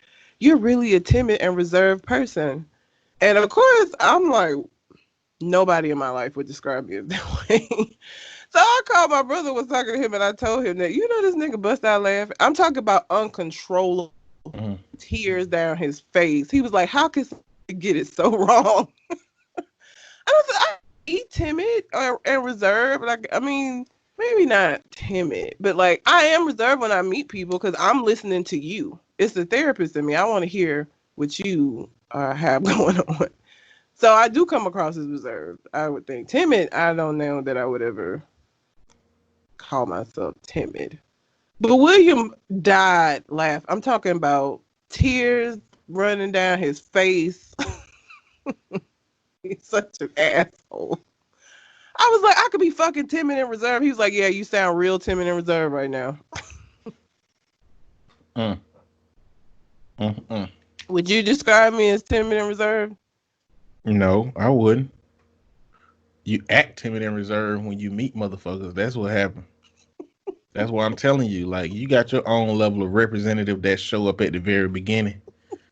a timid and reserved person. And of course I'm like, nobody in my life would describe me that way. So I called my brother, was talking to him, and I told him that, this nigga bust out laughing. I'm talking about uncontrollable tears down his face. He was like, how could he get it so wrong? I was like, I be timid and reserved. Like, I mean, maybe not timid, but like I am reserved when I meet people because I'm listening to you. It's the therapist in me. I want to hear what you have going on. So I do come across as reserved, I would think. Timid, I don't know that I would ever call myself timid. But William died laughing. I'm talking about tears running down his face. He's such an asshole. I was like, I could be fucking timid and reserved. He was like, yeah, you sound real timid and reserved right now. Would you describe me as timid and reserved? No, I wouldn't. You act timid and reserved when you meet motherfuckers. That's what happened. That's why I'm telling you. Like, you got your own level of representative that show up at the very beginning.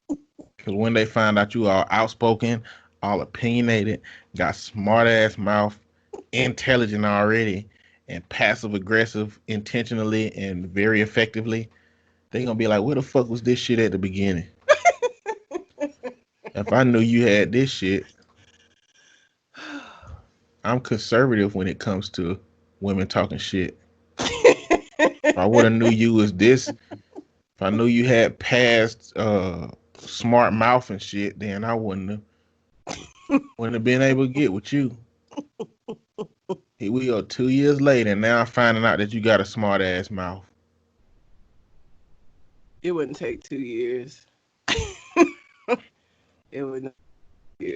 Because when they find out you are outspoken, all opinionated, got smart ass mouth, intelligent already, and passive aggressive intentionally and very effectively, they gonna be like, where the fuck was this shit at the beginning? If I knew you had this shit. I'm conservative when it comes to women talking shit. If I would have knew you was this If I knew you had past smart mouth and shit, then I wouldn't have been able to get with you. Here we are 2 years later, and now I'm finding out that you got a smart ass mouth. It wouldn't take 2 years. It wouldn't.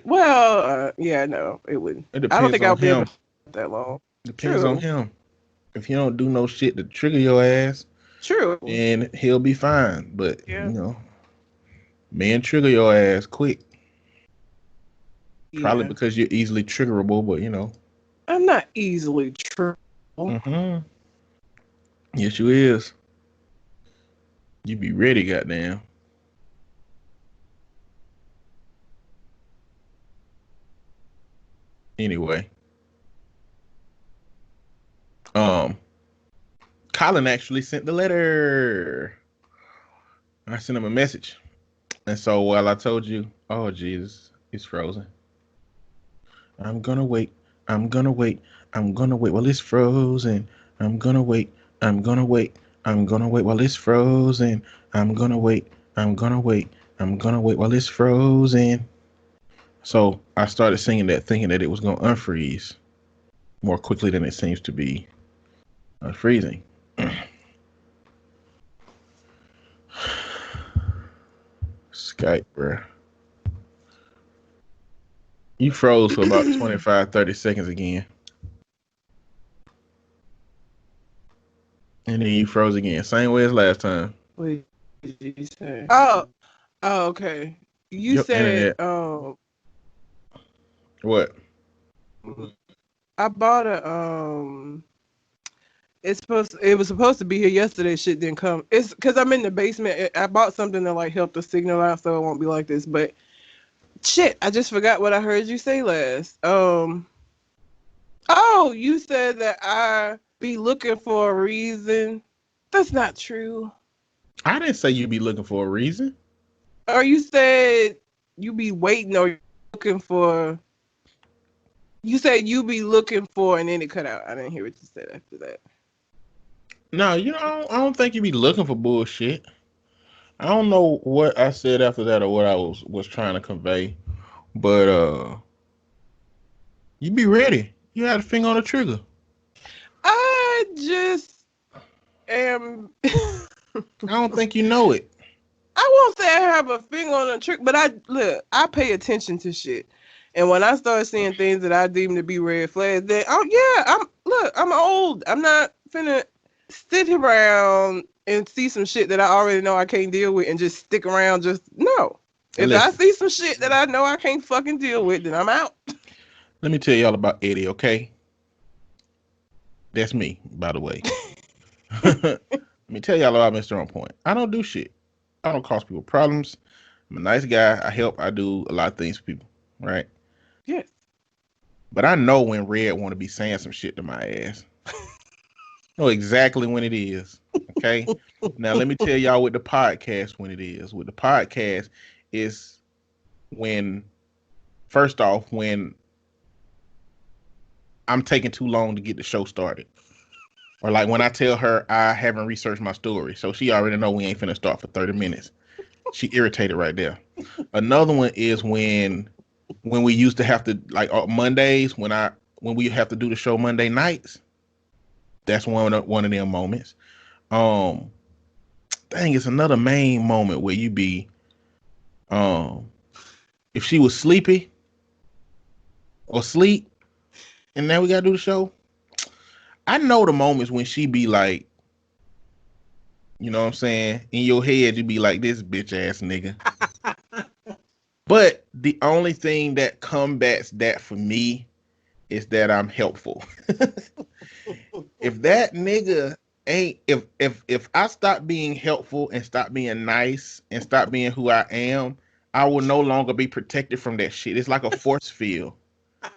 Well, yeah, no, it wouldn't. It I don't depends think on I'll be able him. to that long. Depends True. on him. If you don't do no shit to trigger your ass, True. then he'll be fine. But Yeah. you know, men trigger your ass quick. Probably Yeah. because you're easily triggerable, but you know. I'm not easily triggerable. Mm-hmm. Yes, you is. You be ready, goddamn. Anyway, Colin actually sent the letter. I sent him a message, and so while I told you, oh Jesus, it's frozen. I'm gonna wait. I'm gonna wait. I'm gonna wait while it's frozen. I'm gonna wait. I'm gonna wait. I'm gonna wait while it's frozen. I'm gonna wait. I'm gonna wait. I'm gonna wait while it's frozen. So I started singing that, thinking that it was gonna unfreeze more quickly than it seems to be freezing. Skype, bro. You froze for about 25, 30 seconds again. And then you froze again. Same way as last time. What did you say? Oh, okay. You Your said, internet. What? I bought a it was supposed to be here yesterday. Shit didn't come. It's because I'm in the basement. I bought something to like help the signal out so it won't be like this. But shit, I just forgot what I heard you say last. Oh, you said that I be looking for a reason. That's not true. I didn't say you'd be looking for a reason. Or you said you be waiting or looking for. You said you be looking for, and then it cut out. I didn't hear what you said after that. No, I don't think you'd be looking for bullshit. I don't know what I said after that or what I was trying to convey, but you be ready. You had a finger on the trigger. I just am. I don't think you know it. I won't say I have a finger on the trick, but I pay attention to shit. And when I start seeing things that I deem to be red flags, then I'm old. I'm not finna sit around and see some shit that I already know I can't deal with and just stick around. Just no. If I see some shit that I know I can't fucking deal with, then I'm out. Let me tell y'all about Eddie, okay? That's me, by the way. Let me tell y'all about Mr. On Point. I don't do shit. I don't cause people problems. I'm a nice guy. I help. I do a lot of things for people, right? Yes. But I know when Red want to be saying some shit to my ass. I know exactly when it is. Okay. Now let me tell y'all with the podcast when it is. With the podcast is when, first off, when I'm taking too long to get the show started. Or like when I tell her I haven't researched my story. So she already know we ain't finna start for 30 minutes. She irritated right there. Another one is when we used to have to, like, Mondays, when we have to do the show Monday nights. That's one of them moments. Dang, it's another main moment where you be, if she was sleepy or sleep, and now we gotta do the show. I know the moments when she be like, you know what I'm saying? In your head, you be like, this bitch ass nigga. But the only thing that combats that for me is that I'm helpful. If that nigga ain't, if I stop being helpful and stop being nice and stop being who I am, I will no longer be protected from that shit. It's like a force field.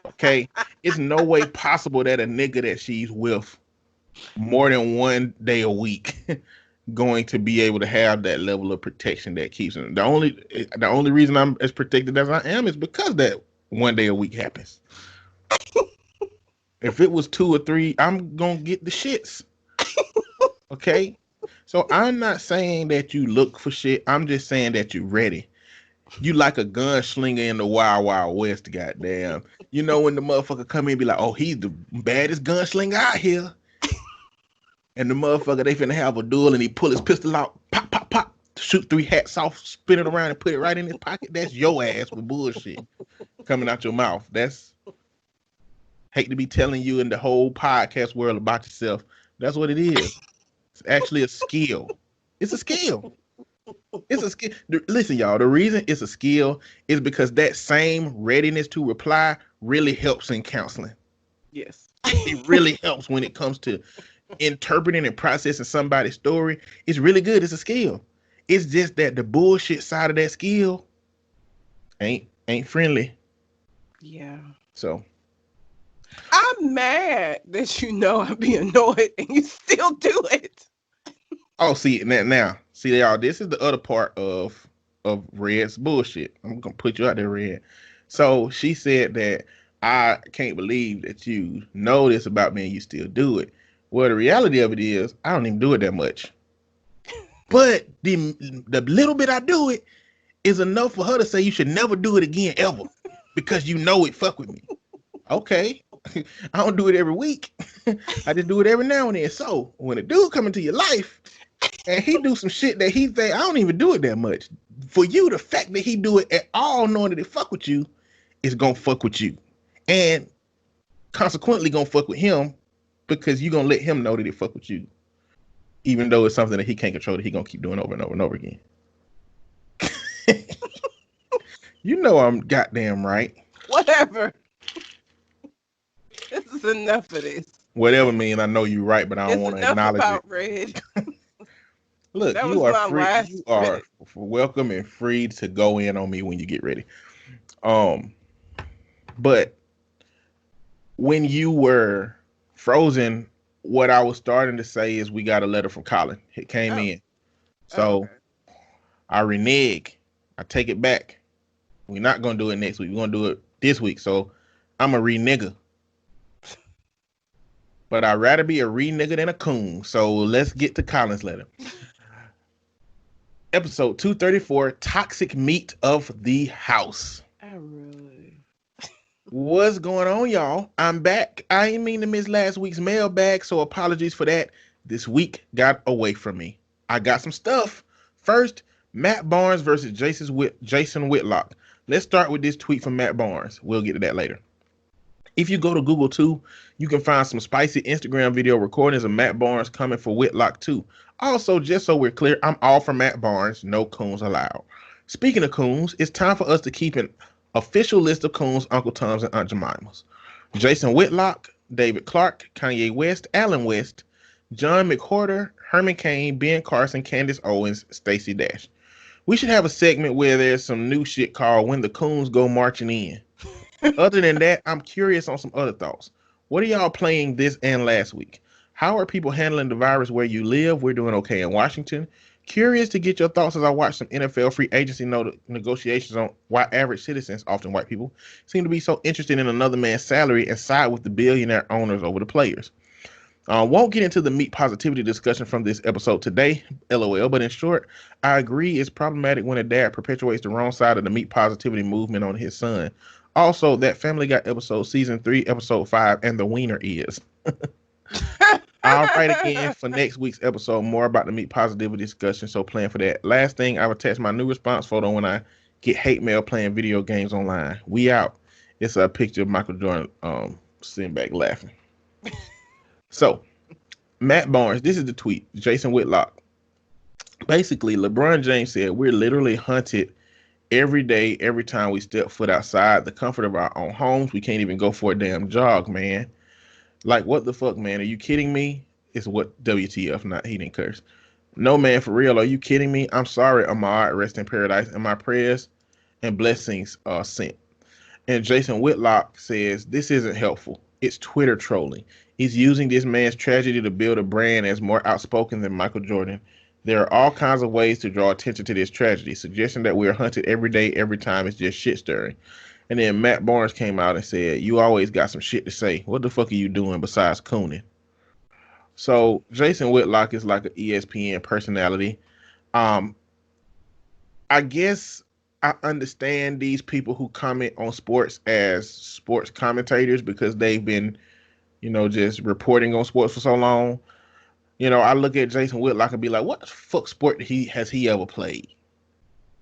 Okay? It's no way possible that a nigga that she's with more than one day a week going to be able to have that level of protection that keeps him. The only reason I'm as protected as I am is because that one day a week happens. If it was 2 or 3, I'm gonna get the shits. Okay, So I'm not saying that you look for shit. I'm just saying that you're ready. You like a gunslinger in the Wild Wild West, goddamn. You know when the motherfucker come in and be like, oh, he's the baddest gunslinger out here. And the motherfucker, they finna have a duel and he pull his pistol out, pop, pop, pop, shoot 3 hats off, spin it around and put it right in his pocket. That's your ass with bullshit coming out your mouth. That's, hate to be telling you in the whole podcast world about yourself. That's what it is. It's actually a skill. It's a skill. It's a skill. Listen, y'all, the reason it's a skill is because that same readiness to reply really helps in counseling. Yes. It really helps when it comes to interpreting and processing somebody's story. It's really good. It's a skill. It's just that the bullshit side of that skill ain't friendly. Yeah. So I'm mad that you know I be annoyed and you still do it. oh, see now, see y'all. This is the other part of Red's bullshit. I'm gonna put you out there, Red. So she said that I can't believe that you know this about me and you still do it. Well, the reality of it is I don't even do it that much. But the little bit I do it is enough for her to say you should never do it again ever because you know it fuck with me. Okay. I don't do it every week. I just do it every now and then. So when a dude come into your life and he do some shit that he think I don't even do it that much, for you, the fact that he do it at all knowing that it fuck with you is gonna fuck with you. And consequently gonna fuck with him because you gonna let him know that it fuck with you. Even though it's something that he can't control that he gonna keep doing over and over and over again. You know I'm goddamn right. Whatever. This is enough of this. Whatever mean, I know you're right, but I don't want to acknowledge about it. Red. Look, That you was are my free. last You are minute. welcome and free to go in on me when you get ready. But when you were frozen, what I was starting to say is we got a letter from Colin. It came in. So okay. I renege. I take it back. We're not gonna do it next week. We're gonna do it this week. So I'm a renigger. But I'd rather be a renigger than a coon. So let's get to Colin's letter. Episode 234, Toxic Meat of the House. What's going on, y'all? I'm back. I ain't mean to miss last week's mailbag, so apologies for that. This week got away from me. I got some stuff. First, Matt Barnes versus Jason Whitlock. Let's start with this tweet from Matt Barnes. We'll get to that later. If you go to Google too, you can find some spicy Instagram video recordings of Matt Barnes coming for Whitlock too. Also, just so we're clear, I'm all for Matt Barnes. No coons allowed. Speaking of coons, it's time for us to keep an official list of coons, Uncle Toms, and Aunt Jemimas. Jason Whitlock, David Clark, Kanye West, Alan West, John McWhorter, Herman Cain, Ben Carson, Candace Owens, Stacey Dash. We should have a segment where there's some new shit called When the Coons Go Marching In. Other than that, I'm curious on some other thoughts. What are y'all playing this and last week? How are people handling the virus where you live? We're doing okay in Washington. Curious to get your thoughts as I watch some NFL free agency negotiations on why average citizens, often white people, seem to be so interested in another man's salary and side with the billionaire owners over the players. Won't get into the meat positivity discussion from this episode today, LOL, but in short, I agree it's problematic when a dad perpetuates the wrong side of the meat positivity movement on his son. Also, that Family Guy episode, season 3, episode 5, and the wiener is. I'll write again for next week's episode more about the meat positivity discussion, so plan for that. Last thing, I will attach my new response photo when I get hate mail playing video games online. We out. It's a picture of Michael Jordan sitting back laughing. So, Matt Barnes, this is the tweet. Jason Whitlock. Basically, LeBron James said, we're literally hunted every day, every time we step foot outside the comfort of our own homes. We can't even go for a damn jog, man. Like, what the fuck, man? Are you kidding me? It's what WTF, not he didn't curse. No, man, for real. Are you kidding me? I'm sorry, Ahmaud. Rest in paradise. And my prayers and blessings are sent. And Jason Whitlock says, this isn't helpful. It's Twitter trolling. He's using this man's tragedy to build a brand as more outspoken than Michael Jordan. There are all kinds of ways to draw attention to this tragedy. Suggesting that we're hunted every day, every time is just shit stirring. And then Matt Barnes came out and said, you always got some shit to say. What the fuck are you doing besides cooning? So Jason Whitlock is like an ESPN personality. Um, I guess I understand these people who comment on sports as sports commentators because they've been, just reporting on sports for so long. I look at Jason Whitlock and be like, what the fuck sport he ever played?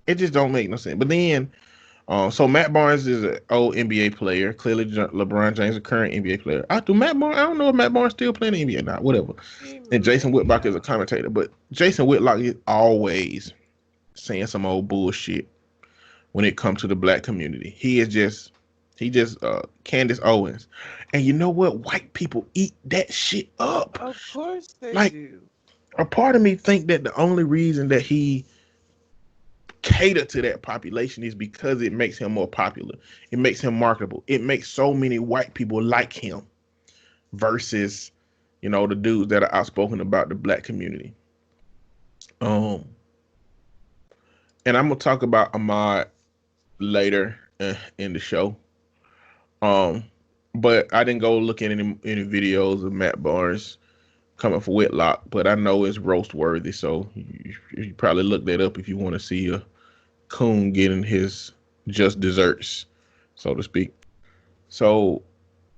It just don't make no sense. But then, so Matt Barnes is an old NBA player. Clearly, LeBron James is a current NBA player. I don't know if Matt Barnes still playing in the NBA or not. Whatever. And Jason Whitlock is a commentator. But Jason Whitlock is always saying some old bullshit when it comes to the black community. He just Candace Owens. And you know what? White people eat that shit up. Of course they Like, do. A part of me think that the only reason that he catered to that population is because it makes him more popular. It makes him marketable. It makes so many white people like him versus, the dudes that are outspoken about the black community. And I'm gonna talk about Ahmaud later in the show. But I didn't go look at any videos of Matt Barnes coming for Whitlock, but I know it's roast worthy, so you probably look that up if you want to see a coon getting his just desserts, so to speak. So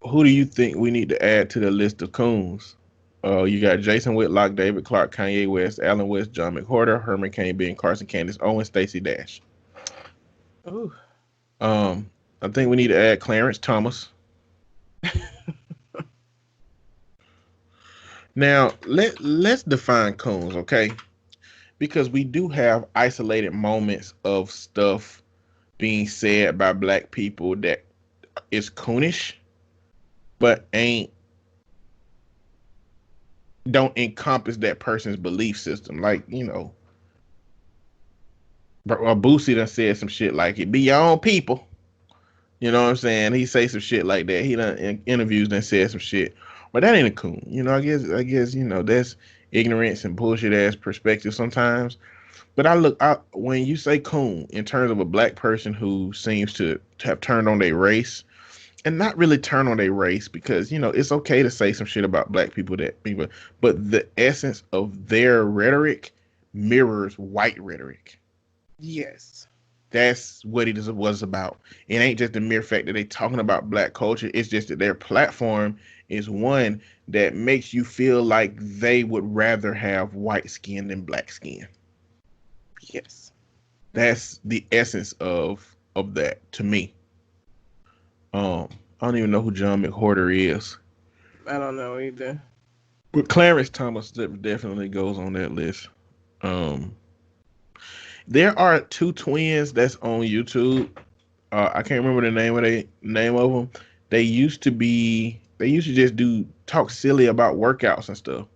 who do you think we need to add to the list of coons? You got Jason Whitlock, David Clark, Kanye West, Allen West, John McWhorter, Herman Cain, Ben Carson, Candace Owens, Stacey Dash. Ooh. I think we need to add Clarence Thomas. Now let's define coons, okay? Because we do have isolated moments of stuff being said by black people that is coonish, but don't encompass that person's belief system. Like, Boosie done said some shit like it be your own people. You know what I'm saying? He say some shit like that. He done in interviews done said some shit. But that ain't a coon. I guess that's ignorance and bullshit ass perspective sometimes. But when you say coon in terms of a black person who seems to have turned on their race, and not really turn on their race, because it's okay to say some shit about black people but the essence of their rhetoric mirrors white rhetoric. Yes. That's what it was about. It ain't just the mere fact that they talking about black culture. It's just that their platform is one that makes you feel like they would rather have white skin than black skin. Yes. That's the essence of that to me. I don't even know who John McWhorter is. I don't know either. But Clarence Thomas definitely goes on that list. There are two twins that's on YouTube. I can't remember the name of them. They used to just talk silly about workouts and stuff.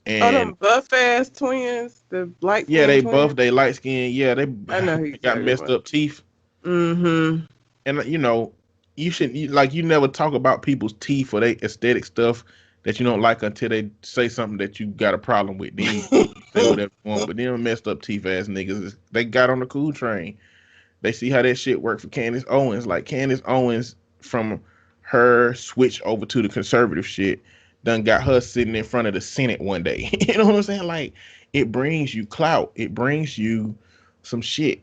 And them buff ass twins, the light skin they twins. buff, they light skin. Yeah, they got messed up teeth. Mm-hmm. And you never talk about people's teeth or they aesthetic stuff that you don't like until they say something that you got a problem with. Then you say whatever you want. But them messed up teeth ass niggas, they got on the cool train. They see how that shit worked for Candace Owens. Like Candace Owens, from her switch over to the conservative shit, done got her sitting in front of the Senate one day. You know what I'm saying? Like, it brings you clout. It brings you some shit.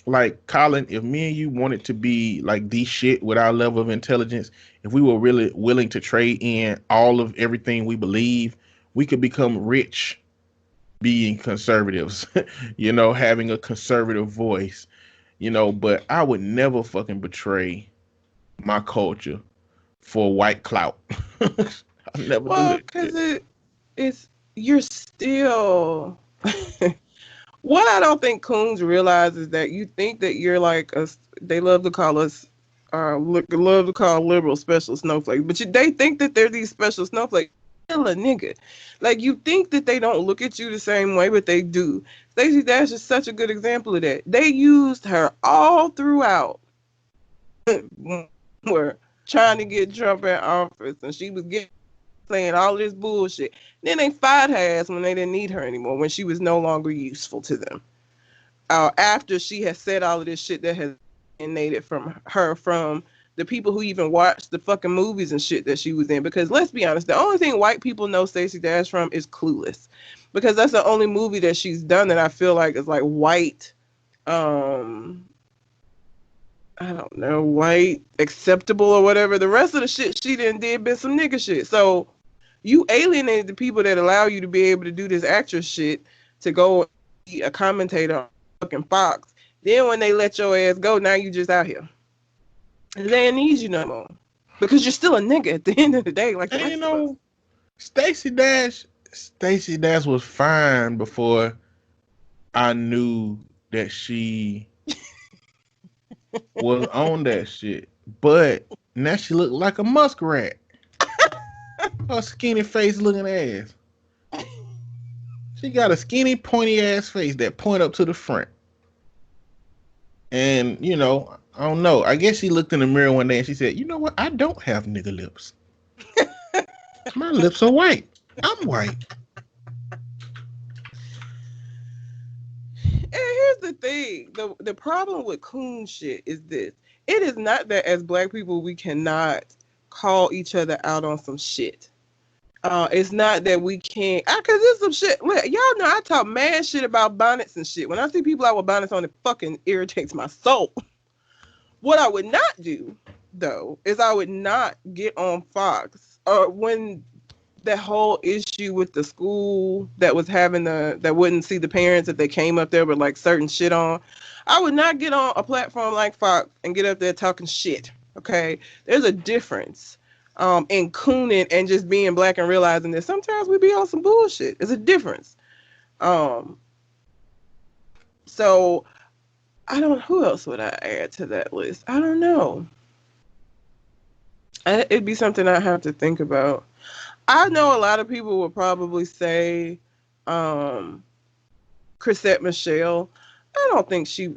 Like, Colin, if me and you wanted to be like the shit with our level of intelligence, if we were really willing to trade in all of everything we believe, we could become rich being conservatives, having a conservative voice, but I would never fucking betray my culture for white clout. I'll never do that. Because you're still... What I don't think coons realize is that you think that you're like they love to call us, love to call liberal special snowflakes, but they think that they're these special snowflakes. Still a nigga. Like, you think that they don't look at you the same way, but they do. Stacey Dash is such a good example of that. They used her all throughout. We're trying to get Trump in office, and she was saying all this bullshit. Then they fired her ass when they didn't need her anymore, when she was no longer useful to them. After she has said all of this shit that has emanated from her from the people who even watched the fucking movies and shit that she was in. Because let's be honest, the only thing white people know Stacey Dash from is Clueless, because that's the only movie that she's done that I feel like is like white, I don't know, white acceptable or whatever. The rest of the shit she did been some nigga shit. So you alienated the people that allow you to be able to do this actress shit to go be a commentator on fucking Fox. Then when they let your ass go, now you just out here. And they ain't need you no more. Because you're still a nigga at the end of the day. Like, and you know, Stacey Dash was fine before I knew that she was on that shit. But now she look like a muskrat. Her skinny face looking ass. She got a skinny pointy ass face that point up to the front. And, you know, I don't know. I guess she looked in the mirror one day and she said, you know what? I don't have nigga lips. My lips are white. I'm white. And here's the thing. The problem with coon shit is this. It is not that as black people we cannot call each other out on some shit. It's not that we can't, cause there's some shit. Look, y'all know I talk mad shit about bonnets and shit. When I see people out with bonnets on, it fucking irritates my soul. What I would not do, though, is I would not get on Fox when that whole issue with the school that was having that wouldn't see the parents if they came up there with like certain shit on. I would not get on a platform like Fox and get up there talking shit. Okay, there's a difference. In cooning and just being black and realizing that sometimes we be on some bullshit. It's a difference. So I don't, who else would I add to that list? I don't know. It'd be something I have to think about. I know a lot of people would probably say Chrisette Michele. I think she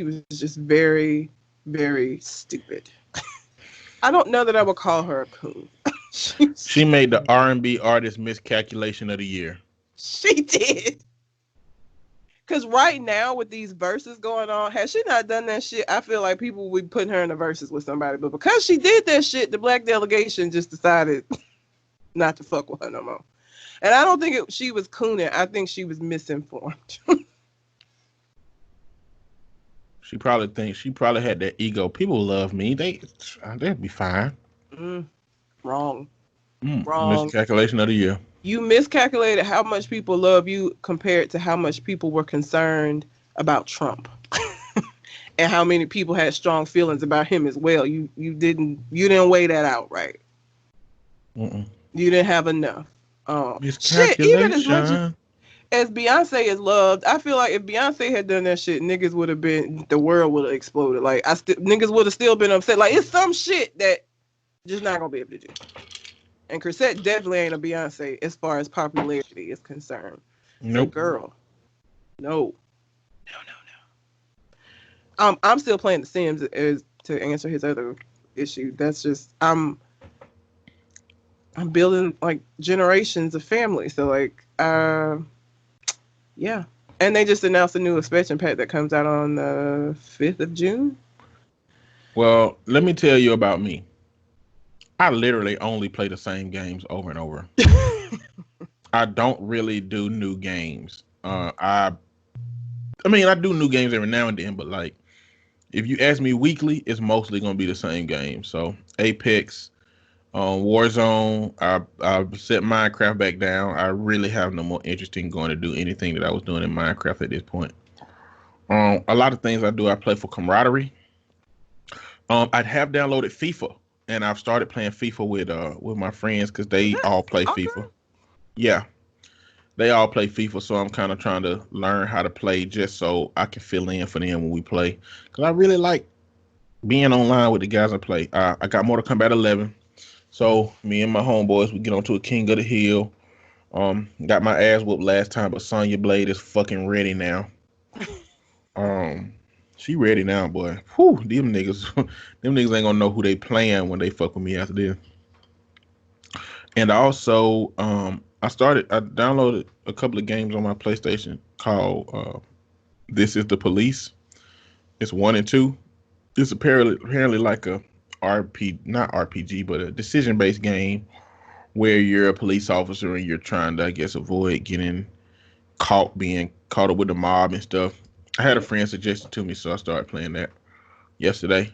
was just very, very stupid. I don't know that I would call her a coon. She made the R&B artist miscalculation of the year. She did. Because right now with these verses going on, had she not done that shit, I feel like people would be putting her in the verses with somebody. But because she did that shit, the black delegation just decided not to fuck with her no more. And I don't think she was cooning. I think she was misinformed. She probably had that ego. People love me. They'd be fine. Wrong. Wrong. Miscalculation of the year. You miscalculated how much people love you compared to how much people were concerned about Trump. And how many people had strong feelings about him as well. You didn't weigh that out right. You didn't have enough. Shit, even as much as Beyonce is loved, I feel like if Beyonce had done that shit, niggas would have been, the world would have exploded. Like niggas would have still been upset. Like it's some shit that just not gonna be able to do. And Chrisette definitely ain't a Beyonce as far as popularity is concerned. Nope. Girl. No. I'm still playing The Sims as to answer his other issue. That's just I'm building like generations of family. So like yeah. And they just announced a new expansion pack that comes out on the 5th of June. Well, let me tell you about me. I literally only play the same games over and over. I don't really do new games. I mean, I do new games every now and then, but like, if you ask me weekly, it's mostly going to be the same game. So Apex, Warzone, I set Minecraft back down. I really have no more interest in going to do anything that I was doing in Minecraft at this point. A lot of things I do, I play for camaraderie. I'd have downloaded FIFA, and I've started playing FIFA with my friends because they all play FIFA. Yeah, they all play FIFA, so I'm kind of trying to learn how to play just so I can fill in for them when we play. Because I really like being online with the guys I play. I got Mortal Kombat 11. So me and my homeboys, we get onto a King of the Hill. Got my ass whooped last time, but Sonya Blade is fucking ready now. She ready now, boy. Whew, them niggas ain't gonna know who they playing when they fuck with me after this. And also, I downloaded a couple of games on my PlayStation called This Is the Police. It's 1 and 2. It's apparently like a not RPG, but a decision-based game where you're a police officer and you're trying to, I guess, avoid being caught up with the mob and stuff. I had a friend suggest it to me, so I started playing that yesterday.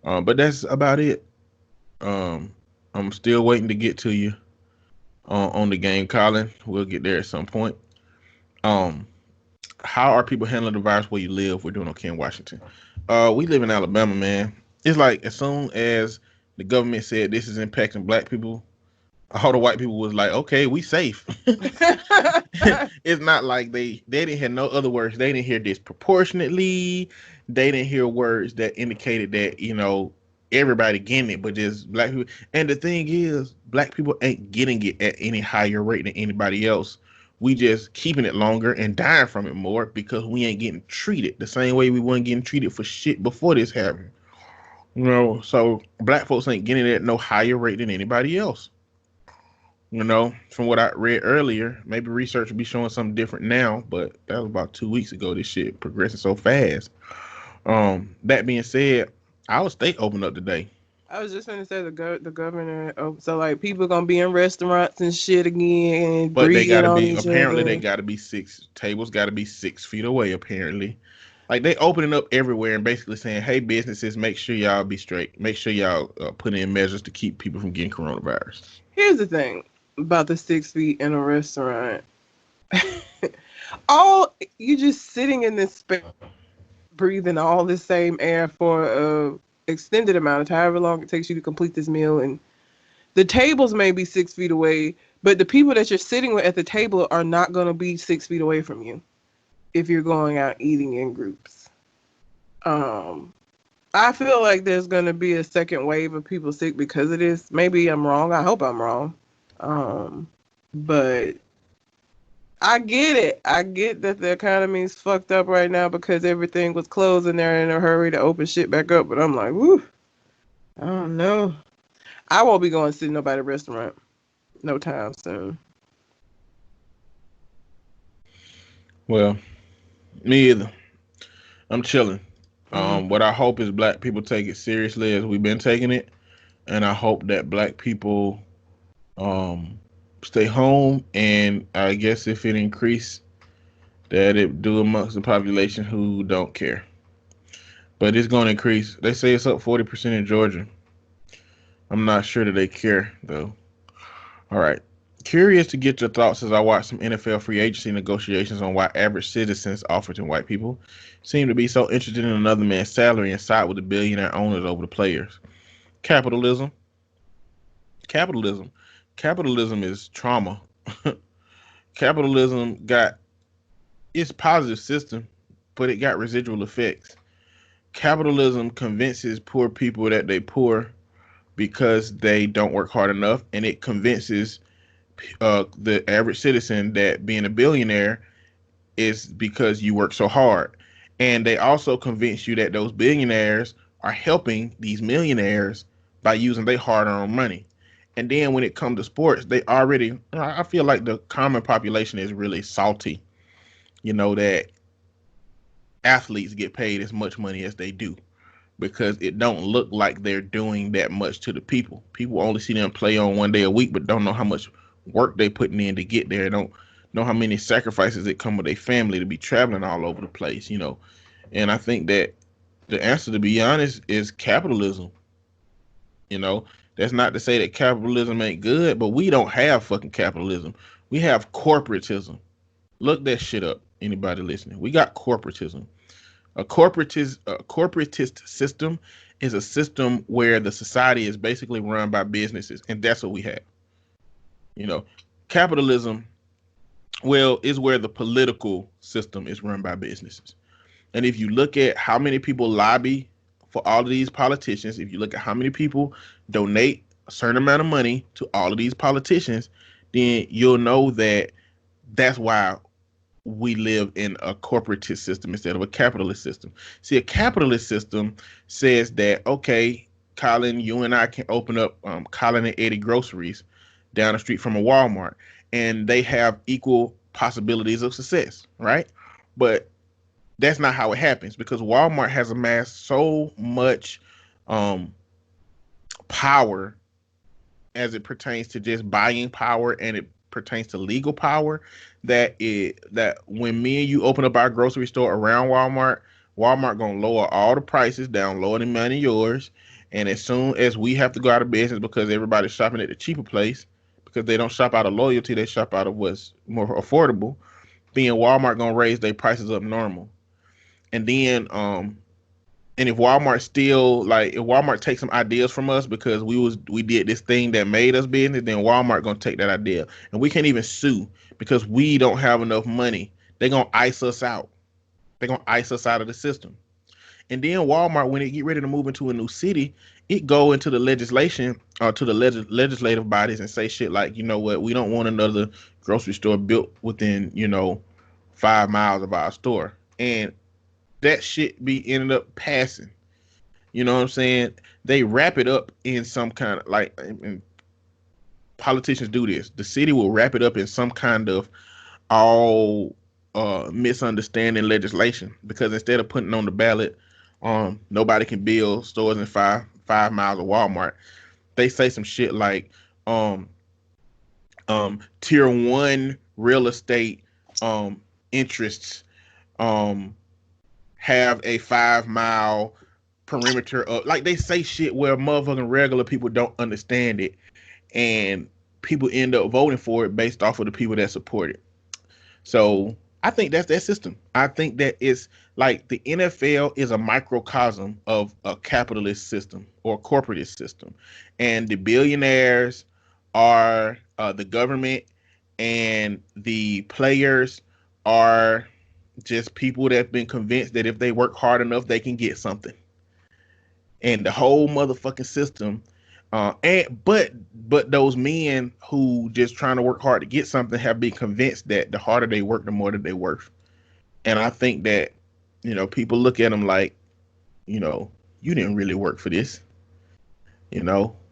But that's about it. I'm still waiting to get to you on the game, Colin. We'll get there at some point. Um, how are people handling the virus where you live? We're doing okay in Washington. We live in Alabama, man. It's like as soon as the government said this is impacting black people, all the white people was like, okay, we safe. It's not like they didn't hear no other words. They didn't hear disproportionately. They didn't hear words that indicated that, everybody getting it, but just black people. And the thing is, black people ain't getting it at any higher rate than anybody else. We just keeping it longer and dying from it more because we ain't getting treated the same way we weren't getting treated for shit before this happened. So black folks ain't getting it at no higher rate than anybody else. From what I read earlier, maybe research will be showing something different now, but that was about 2 weeks ago. This shit progressing so fast. That being said, our state opened up today. I was just gonna say the governor. Oh, so like people gonna be in restaurants and shit again, But they breathing gotta on be each apparently other. they gotta be tables gotta be 6 feet away, apparently. Like they opening up everywhere and basically saying, hey, businesses, make sure y'all be straight. Make sure y'all put in measures to keep people from getting coronavirus. Here's the thing about the 6 feet in a restaurant. All you just sitting in this space, breathing all the same air for a extended amount of time, however long it takes you to complete this meal, and the tables may be 6 feet away, but the people that you're sitting with at the table are not going to be 6 feet away from you if you're going out eating in groups. I feel like there's going to be a second wave of people sick because of this. Maybe I'm wrong. I hope I'm wrong. But I get it. I get that the economy is fucked up right now because everything was closed and they're in a hurry to open shit back up. But I'm like, woo, I don't know. I won't be going to sit in nobody's restaurant no time soon. Well, me either. I'm chilling. What I hope is black people take it seriously as we've been taking it, and I hope that black people stay home, and I guess if it increase, that it do amongst the population who don't care. But it's going to increase. They say it's up 40% in Georgia. I'm not sure that they care though. All right. Curious to get your thoughts as I watch some NFL free agency negotiations on why average citizens, African white people, seem to be so interested in another man's salary and side with the billionaire owners over the players. Capitalism. Capitalism. Capitalism is trauma. Capitalism got its positive system, but it got residual effects. Capitalism convinces poor people that they poor because they don't work hard enough, and it convinces the average citizen that being a billionaire is because you work so hard. And they also convince you that those billionaires are helping these millionaires by using their hard-earned money. And then when it comes to sports, I feel like the common population is really salty, that athletes get paid as much money as they do, because it don't look like they're doing that much to the people. People only see them play on one day a week, but don't know how much work they putting in to get there. Don't know how many sacrifices that come with their family to be traveling all over the place, And I think that the answer, to be honest, is capitalism. That's not to say that capitalism ain't good, but we don't have fucking capitalism. We have corporatism. Look that shit up, anybody listening. We got corporatism. A corporatist system is a system where the society is basically run by businesses, and that's what we have. Capitalism, is where the political system is run by businesses. And if you look at how many people lobby for all of these politicians, if you look at how many people donate a certain amount of money to all of these politicians, then you'll know that that's why we live in a corporatist system instead of a capitalist system. See, a capitalist system says that, okay, Colin, you and I can open up Colin and Eddie groceries down the street from a Walmart, and they have equal possibilities of success, right? But that's not how it happens, because Walmart has amassed so much power as it pertains to just buying power and it pertains to legal power that when me and you open up our grocery store around Walmart gonna lower all the prices down, lower the money yours, and as soon as we have to go out of business because everybody's shopping at the cheaper place because they don't shop out of loyalty, they shop out of what's more affordable, then Walmart gonna raise their prices up normal. And then and if Walmart still if Walmart takes some ideas from us because we did this thing that made us business, then Walmart gonna take that idea. And we can't even sue because we don't have enough money. They're gonna ice us out. They're gonna ice us out of the system. And then Walmart, when they get ready to move into a new city, it go into the legislation or to the legislative bodies and say shit like, you know what, we don't want another grocery store built within, 5 miles of our store. And that shit be ended up passing. You know what I'm saying? They wrap it up in some kind of and politicians do this. The city will wrap it up in some kind of all misunderstanding legislation because instead of putting on the ballot, nobody can build stores in five miles of Walmart. They say some shit like tier one real estate interests have a 5 mile perimeter of they say shit where motherfucking regular people don't understand it and people end up voting for it based off of the people that support it. So I think that's that system. I think that it's like the NFL is a microcosm of a capitalist system or corporatist system. And the billionaires are the government and the players are just people that have been convinced that if they work hard enough, they can get something. And the whole motherfucking system, but those men who just trying to work hard to get something have been convinced that the harder they work, the more that they're worth. And I think that, people look at them like, you didn't really work for this.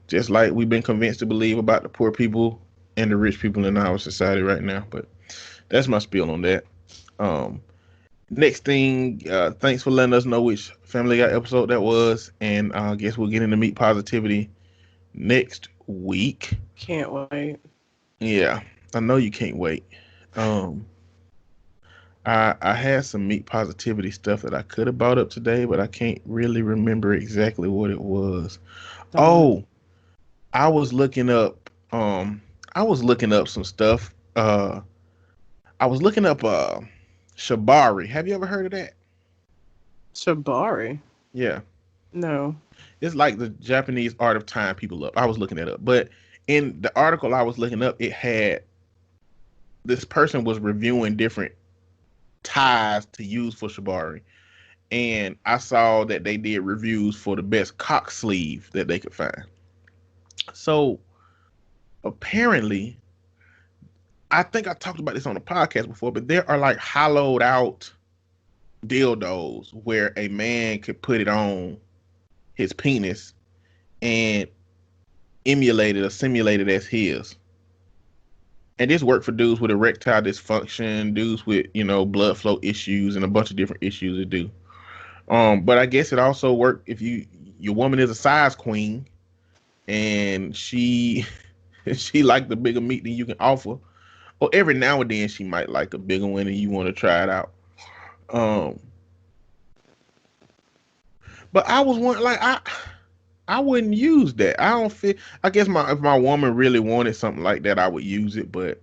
Just like we've been convinced to believe about the poor people and the rich people in our society right now. But that's my spiel on that. Next thing, thanks for letting us know which Family Guy episode that was, and I guess we'll get into meat positivity next week. Can't wait. Yeah, I know you can't wait. I had some meat positivity stuff that I could have brought up today, but I can't really remember exactly what it was. Oh, I was looking up some stuff. I was looking up Shibari. Have you ever heard of that? Shibari? Yeah. No. It's like the Japanese art of tying people up. I was looking it up. But in the article I was looking up, it had this person was reviewing different ties to use for Shibari. And I saw that they did reviews for the best cock sleeve that they could find. So apparently, I think I talked about this on the podcast before, but there are like hollowed out dildos where a man could put it on his penis and emulate it or simulate it as his. And this worked for dudes with erectile dysfunction, dudes with, blood flow issues and a bunch of different issues to do. But I guess it also worked if your woman is a size queen and she liked the bigger meat than you can offer. Or every now and then she might like a bigger one and you want to try it out. But I was wondering, I wouldn't use that. I don't feel. I guess if my woman really wanted something like that, I would use it. But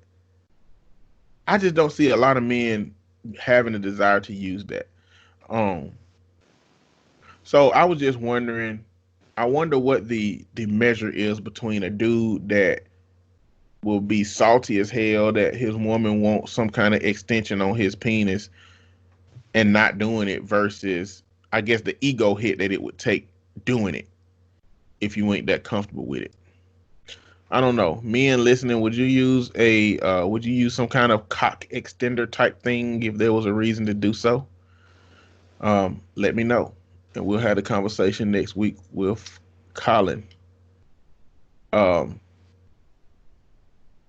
I just don't see a lot of men having a desire to use that. So I was just wondering. I wonder what the measure is between a dude that will be salty as hell that his woman wants some kind of extension on his penis and not doing it versus, I guess, the ego hit that it would take doing it if you ain't that comfortable with it. I don't know. Men listening, would you use some kind of cock extender type thing if there was a reason to do so? Let me know. And we'll have the conversation next week with Colin.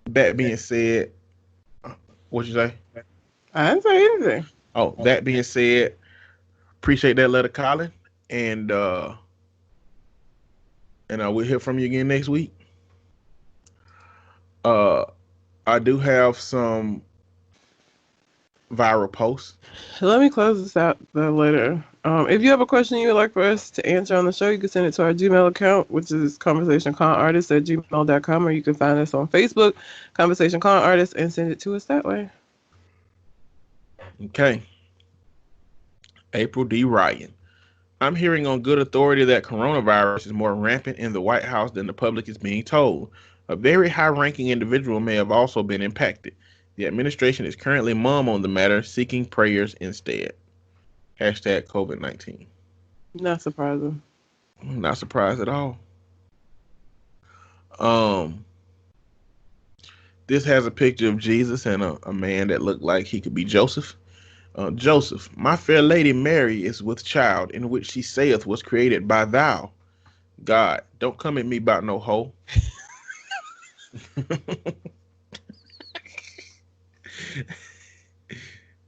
That being said, what'd you say? I didn't say anything. Oh, that being said, appreciate that letter, Colin. And and we'll hear from you again next week. Uh, I do have some viral posts. Let me close this out later. If you have a question you would like for us to answer on the show, you can send it to our Gmail account, which is conversationconartist@gmail.com, or you can find us on Facebook, Conversation Con Artist, and send it to us that way. Okay. April D. Ryan. I'm hearing on good authority that coronavirus is more rampant in the White House than the public is being told. A very high-ranking individual may have also been impacted. The administration is currently mum on the matter, seeking prayers instead. Hashtag COVID-19. Not surprising. I'm not surprised at all. This has a picture of Jesus and a man that looked like he could be Joseph. Joseph, my fair lady Mary is with child, in which she saith was created by thou. God, don't come at me about no hoe.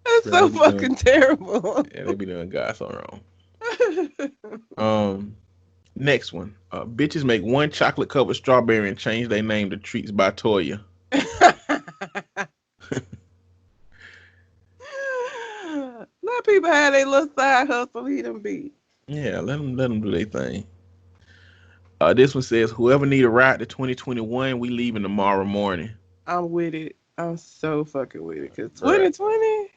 That's so fucking terrible. Yeah, they be doing God so wrong. Next one. Bitches make one chocolate covered strawberry and change their name to Treats by Toya. Let people have their little side hustle, eat them beat. Yeah, let them do their thing. This one says, whoever need a ride to 2021, we leaving tomorrow morning. I'm with it. I'm so fucking with it. Because 2020...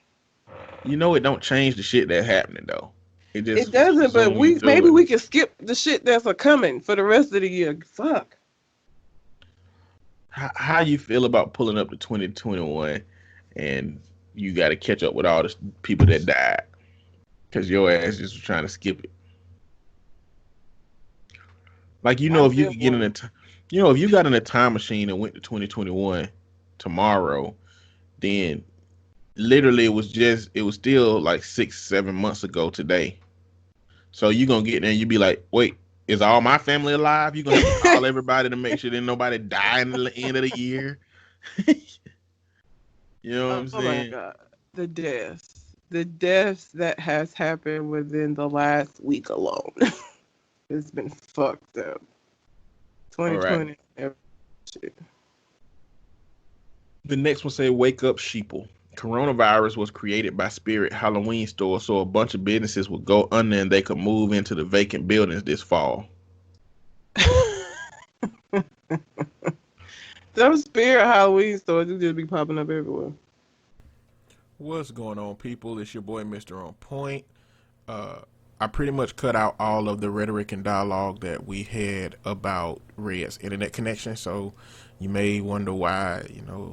You know it don't change the shit that's happening, though. It doesn't, but we can skip the shit that's coming for the rest of the year. Fuck. How you feel about pulling up to 2021 and you got to catch up with all the people that died because your ass just was trying to skip it? Like, if you could get in if you got in a time machine and went to 2021 tomorrow, then literally it was still like 6-7 months ago today. So you gonna get there and you be like, wait, is all my family alive? You gonna have to call everybody to make sure that nobody die in the end of the year? You know what I'm saying? Oh my God. The deaths that has happened within the last week alone. It's been fucked up. 2020. Right. Shit. The next one say, wake up sheeple. Coronavirus was created by Spirit Halloween store, so a bunch of businesses would go under and they could move into the vacant buildings this fall. Those Spirit Halloween stores do just be popping up everywhere. What's going on, people? It's your boy, Mr. On Point. I pretty much cut out all of the rhetoric and dialogue that we had about Red's internet connection, so you may wonder why,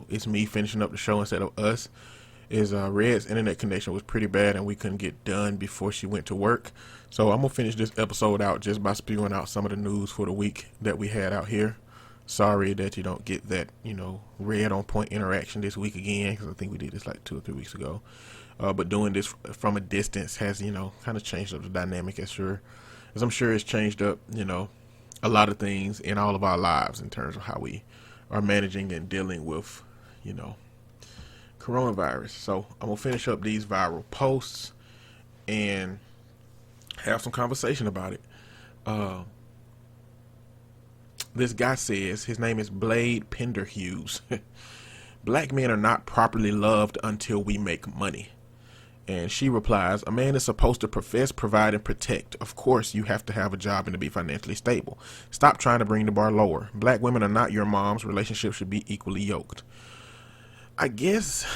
it's me finishing up the show instead of us. Red's internet connection was pretty bad and we couldn't get done before she went to work. So I'm going to finish this episode out just by spewing out some of the news for the week that we had out here. Sorry that you don't get that, Red on Point interaction this week again, because I think we did this like 2 or 3 weeks ago. But doing this from a distance has, kind of changed up the dynamic as I'm sure it's changed up, a lot of things in all of our lives in terms of how we are managing and dealing with, coronavirus. So I'm going to finish up these viral posts and have some conversation about it. This guy says, his name is Blade Penderhughes. Black men are not properly loved until we make money. And she replies, a man is supposed to profess, provide, and protect. Of course, you have to have a job and to be financially stable. Stop trying to bring the bar lower. Black women are not your moms. Relationships should be equally yoked. I guess,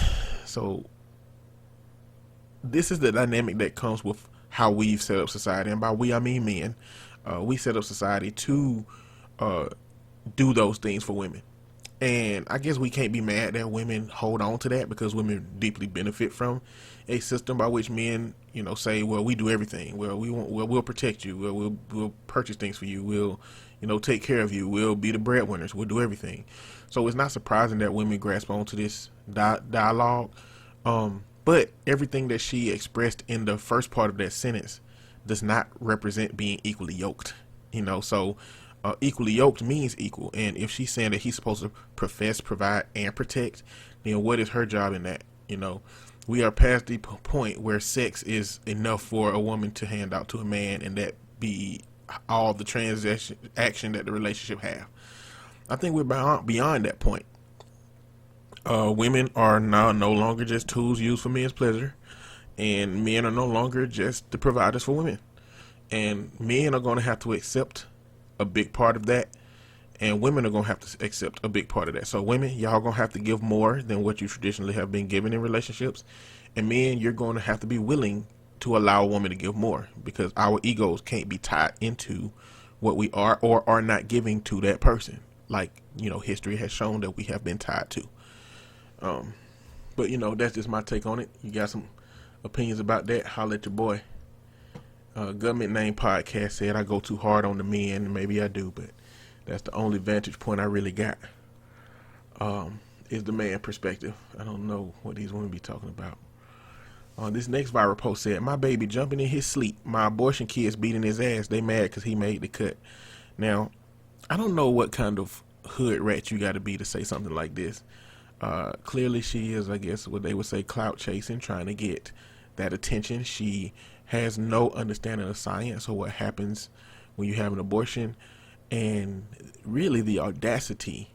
so this is the dynamic that comes with how we've set up society. And by we, I mean men. We set up society to do those things for women. And I guess we can't be mad that women hold on to that because women deeply benefit from a system by which men, say, well, we do everything. Well, we'll protect you. We'll purchase things for you. We'll, take care of you. We'll be the breadwinners. We'll do everything. So it's not surprising that women grasp onto this dialogue. But everything that she expressed in the first part of that sentence does not represent being equally yoked. So equally yoked means equal. And if she's saying that he's supposed to profess, provide, and protect, then what is her job in that? We are past the point where sex is enough for a woman to hand out to a man and that be all the transaction action that the relationship have. I think we're beyond that point. Women are now no longer just tools used for men's pleasure, and men are no longer just the providers for women. And men are going to have to accept a big part of that, and women are going to have to accept a big part of that. So women, y'all going to have to give more than what you traditionally have been given in relationships, and men, you're going to have to be willing to allow a woman to give more, because our egos can't be tied into what we are or are not giving to that person, like, you know, history has shown that we have been tied to. But you know, that's just my take on it. You got some opinions about that, holla at your boy. Government Name Podcast said I go too hard on the men, and maybe I do, but that's the only vantage point I really got, is the man perspective. I don't know what these women be talking about. This next viral post said, my baby jumping in his sleep. My abortion kids beating his ass. They mad because he made the cut. Now, I don't know what kind of hood rat you got to be to say something like this. Clearly she is, I guess, what they would say, clout chasing, trying to get that attention. She has no understanding of science or what happens when you have an abortion, and really the audacity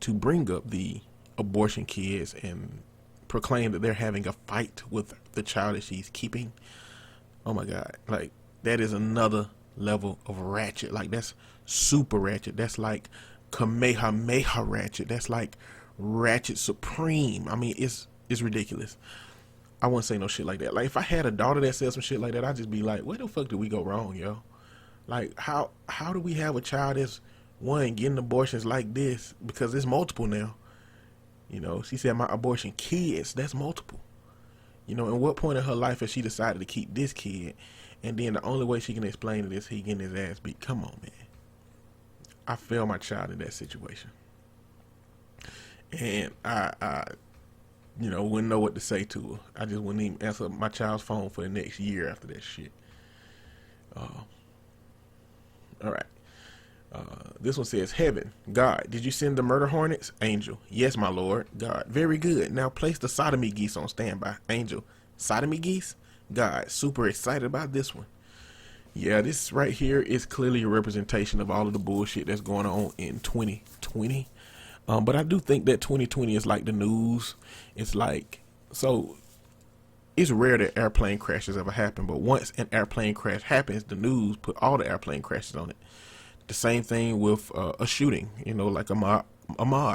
to bring up the abortion kids and proclaim that they're having a fight with the child that she's keeping. Oh my God. Like, that is another level of ratchet. Like, that's super ratchet. That's like Kamehameha ratchet. That's like ratchet supreme. I mean, it's ridiculous. I wouldn't say no shit like that. Like, if I had a daughter that said some shit like that, I'd just be like, where the fuck did we go wrong, yo? Like, how do we have a child that's, one, getting abortions like this? Because there's multiple now. You know, she said my abortion kids, that's multiple. You know, in what point in her life has she decided to keep this kid? And then the only way she can explain it is he getting his ass beat. Come on, man. I failed my child in that situation. And I you know, wouldn't know what to say to her. I just wouldn't even answer my child's phone for the next year after that shit. All right. This one says, Heaven, God, did you send the murder hornets? Angel, yes, my Lord. God, very good. Now place the sodomy geese on standby. Angel, sodomy geese? God, super excited about this one. Yeah, this right here is clearly a representation of all of the bullshit that's going on in 2020. But I do think that 2020 is like the news. It's like, so it's rare that airplane crashes ever happen, but once an airplane crash happens, the news put all the airplane crashes on it. The same thing with a shooting, you know, like Ahmaud.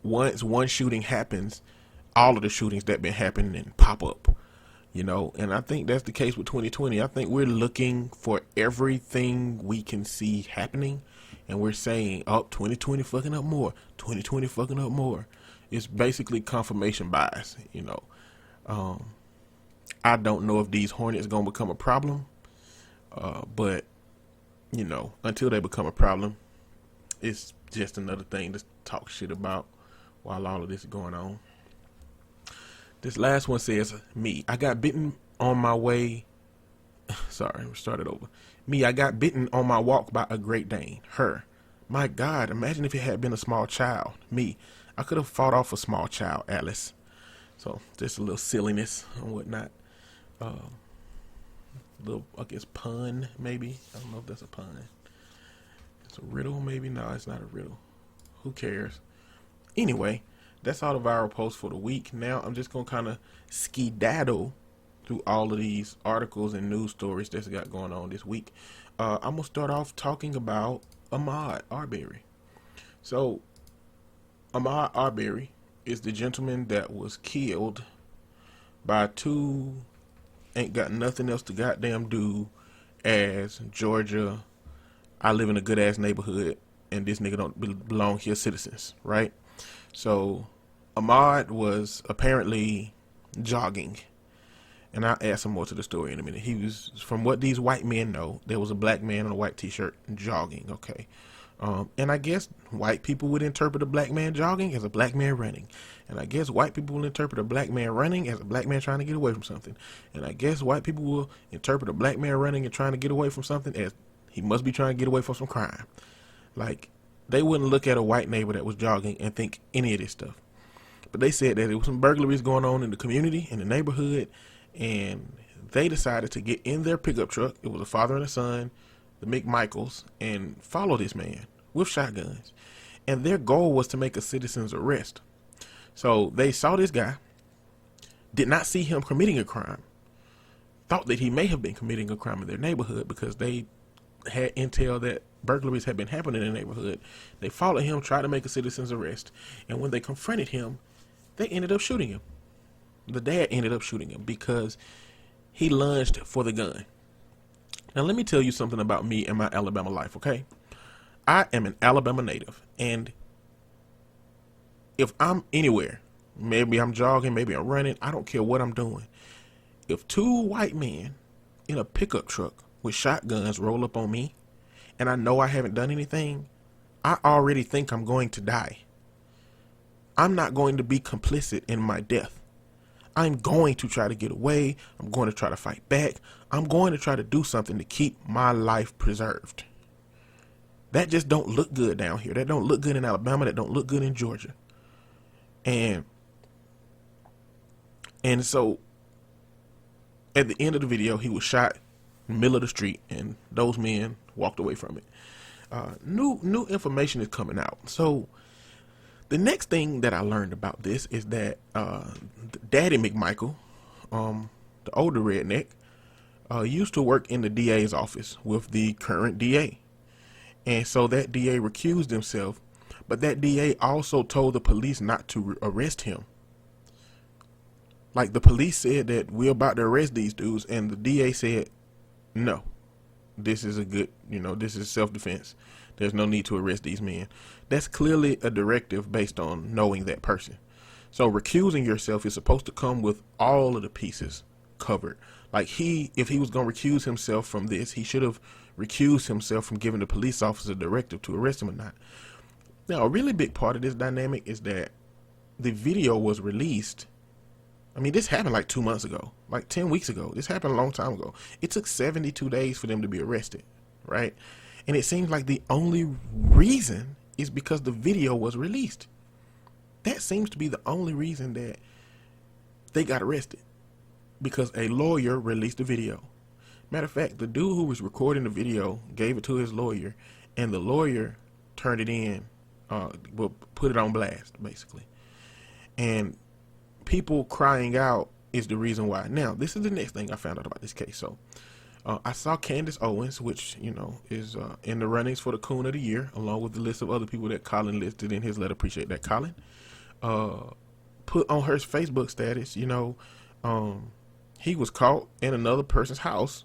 Once one shooting happens, all of the shootings that been happening pop up, you know. And I think that's the case with 2020. I think we're looking for everything we can see happening, and we're saying, oh, 2020 fucking up more, 2020 fucking up more. It's basically confirmation bias, you know. I don't know if these hornets gonna become a problem, but you know, until they become a problem, it's just another thing to talk shit about while all of this is going on. This last one says, me, I got bitten on my way. Sorry, we started over. Me, I got bitten on my walk by a Great Dane. Her, my God, imagine if it had been a small child. Me, I could have fought off a small child, Alice. So just a little silliness and whatnot. Little, I guess, pun, maybe. I don't know if that's a pun. It's a riddle, maybe. No, it's not a riddle. Who cares? Anyway, that's all the viral posts for the week. Now I'm just going to kind of skedaddle through all of these articles and news stories that's got going on this week. I'm going to start off talking about Ahmaud Arbery. So, Ahmaud Arbery is the gentleman that was killed by two ain't got nothing else to goddamn do as Georgia, I live in a good ass neighborhood and this nigga don't belong here citizens, right? So Ahmaud was apparently jogging, and I'll add some more to the story in a minute. He was, from what these white men know, there was a black man in a white t-shirt jogging, okay? And I guess white people would interpret a black man jogging as a black man running. And I guess white people will interpret a black man running as a black man trying to get away from something. And I guess white people will interpret a black man running and trying to get away from something as he must be trying to get away from some crime. Like, they wouldn't look at a white neighbor that was jogging and think any of this stuff. But they said that there was some burglaries going on in the community, in the neighborhood, and they decided to get in their pickup truck. It was a father and a son, the McMichaels, and follow this man with shotguns. And their goal was to make a citizen's arrest. So they saw this guy, did not see him committing a crime, thought that he may have been committing a crime in their neighborhood because they had intel that burglaries had been happening in the neighborhood. They followed him, tried to make a citizen's arrest, and when they confronted him, they ended up shooting him. The dad ended up shooting him because he lunged for the gun. Now let me tell you something about me and my Alabama life, okay? I am an Alabama native, and if I'm anywhere, maybe I'm jogging, maybe I'm running, I don't care what I'm doing. If two white men in a pickup truck with shotguns roll up on me, and I know I haven't done anything, I already think I'm going to die. I'm not going to be complicit in my death. I'm going to try to get away. I'm going to try to fight back. I'm going to try to do something to keep my life preserved. That just don't look good down here. That don't look good in Alabama. That don't look good in Georgia. And so at the end of the video, he was shot in the middle of the street, and those men walked away from it. New information is coming out. So the next thing that I learned about this is that Daddy McMichael, the older redneck, used to work in the DA's office with the current DA. And so that DA recused himself, but that DA also told the police not to arrest him. Like, the police said that we're about to arrest these dudes, and the DA said, no, this is this is self-defense. There's no need to arrest these men. That's clearly a directive based on knowing that person. So recusing yourself is supposed to come with all of the pieces covered. Like, if he was going to recuse himself from this, he should have recused himself from giving the police officer a directive to arrest him or not. Now, a really big part of this dynamic is that the video was released. I mean, this happened like 2 months ago, like 10 weeks ago. This happened a long time ago. It took 72 days for them to be arrested, right? And it seems like the only reason is because the video was released. That seems to be the only reason that they got arrested, because a lawyer released the video. Matter of fact, the dude who was recording the video gave it to his lawyer, and the lawyer turned it in, put it on blast, basically. And people crying out is the reason why. Now, this is the next thing I found out about this case. So, I saw Candace Owens, which, is in the runnings for the Coon of the Year, along with the list of other people that Colin listed in his letter. Appreciate that, Colin. Put on her Facebook status, he was caught in another person's house,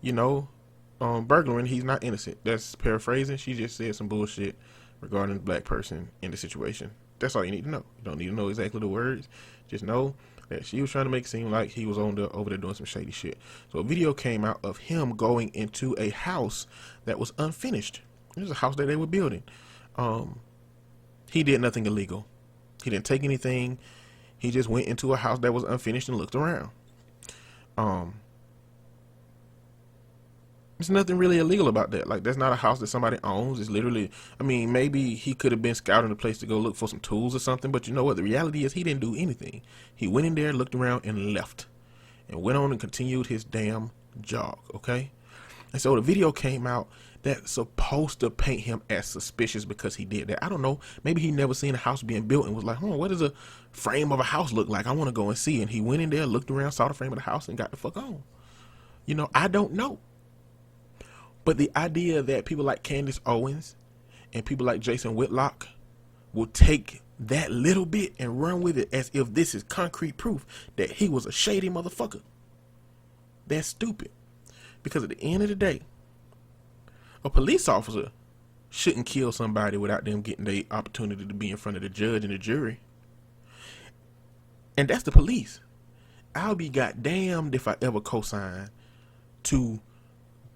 burglaring. He's not innocent. That's paraphrasing. She just said some bullshit regarding the black person in the situation. That's all you need to know. You don't need to know exactly the words. Just know that she was trying to make it seem like he was over there doing some shady shit. So a video came out of him going into a house that was unfinished. It was a house that they were building. He did nothing illegal. He didn't take anything. He just went into a house that was unfinished and looked around. There's nothing really illegal about that. Like, that's not a house that somebody owns. It's literally, maybe he could have been scouting a place to go look for some tools or something, but you know what? The reality is he didn't do anything. He went in there, looked around, and left. And went on and continued his damn jog, okay? And so the video came out that's supposed to paint him as suspicious because he did that. I don't know. Maybe he never seen a house being built and was like, what does a frame of a house look like? I want to go and see. And he went in there, looked around, saw the frame of the house, and got the fuck on. I don't know. But the idea that people like Candace Owens and people like Jason Whitlock will take that little bit and run with it as if this is concrete proof that he was a shady motherfucker, that's stupid. Because at the end of the day, a police officer shouldn't kill somebody without them getting the opportunity to be in front of the judge and the jury. And that's the police. I'll be goddamned if I ever co-sign to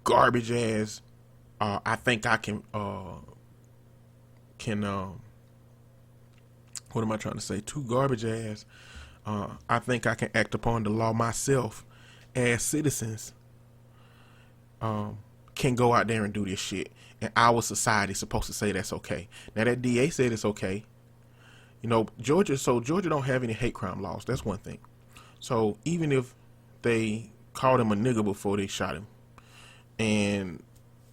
garbage ass, I think I can, what am I trying to say? Too garbage ass, I think I can act upon the law myself as citizens, can go out there and do this shit. And our society is supposed to say that's okay. Now that DA said it's okay. Georgia don't have any hate crime laws. That's one thing. So even if they called him a nigga before they shot him. And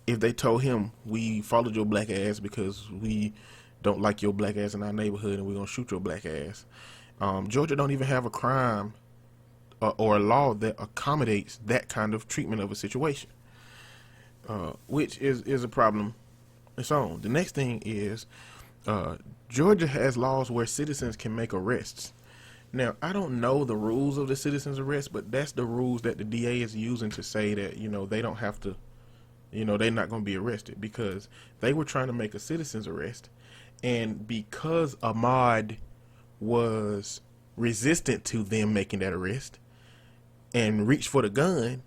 if they told him, we followed your black ass because we don't like your black ass in our neighborhood and we're going to shoot your black ass. Georgia don't even have a crime or a law that accommodates that kind of treatment of a situation, which is a problem its own. The next thing is Georgia has laws where citizens can make arrests. Now, I don't know the rules of the citizen's arrest, but that's the rules that the DA is using to say that, they don't have to, they're not going to be arrested, because they were trying to make a citizen's arrest. And because Ahmaud was resistant to them making that arrest and reached for the gun,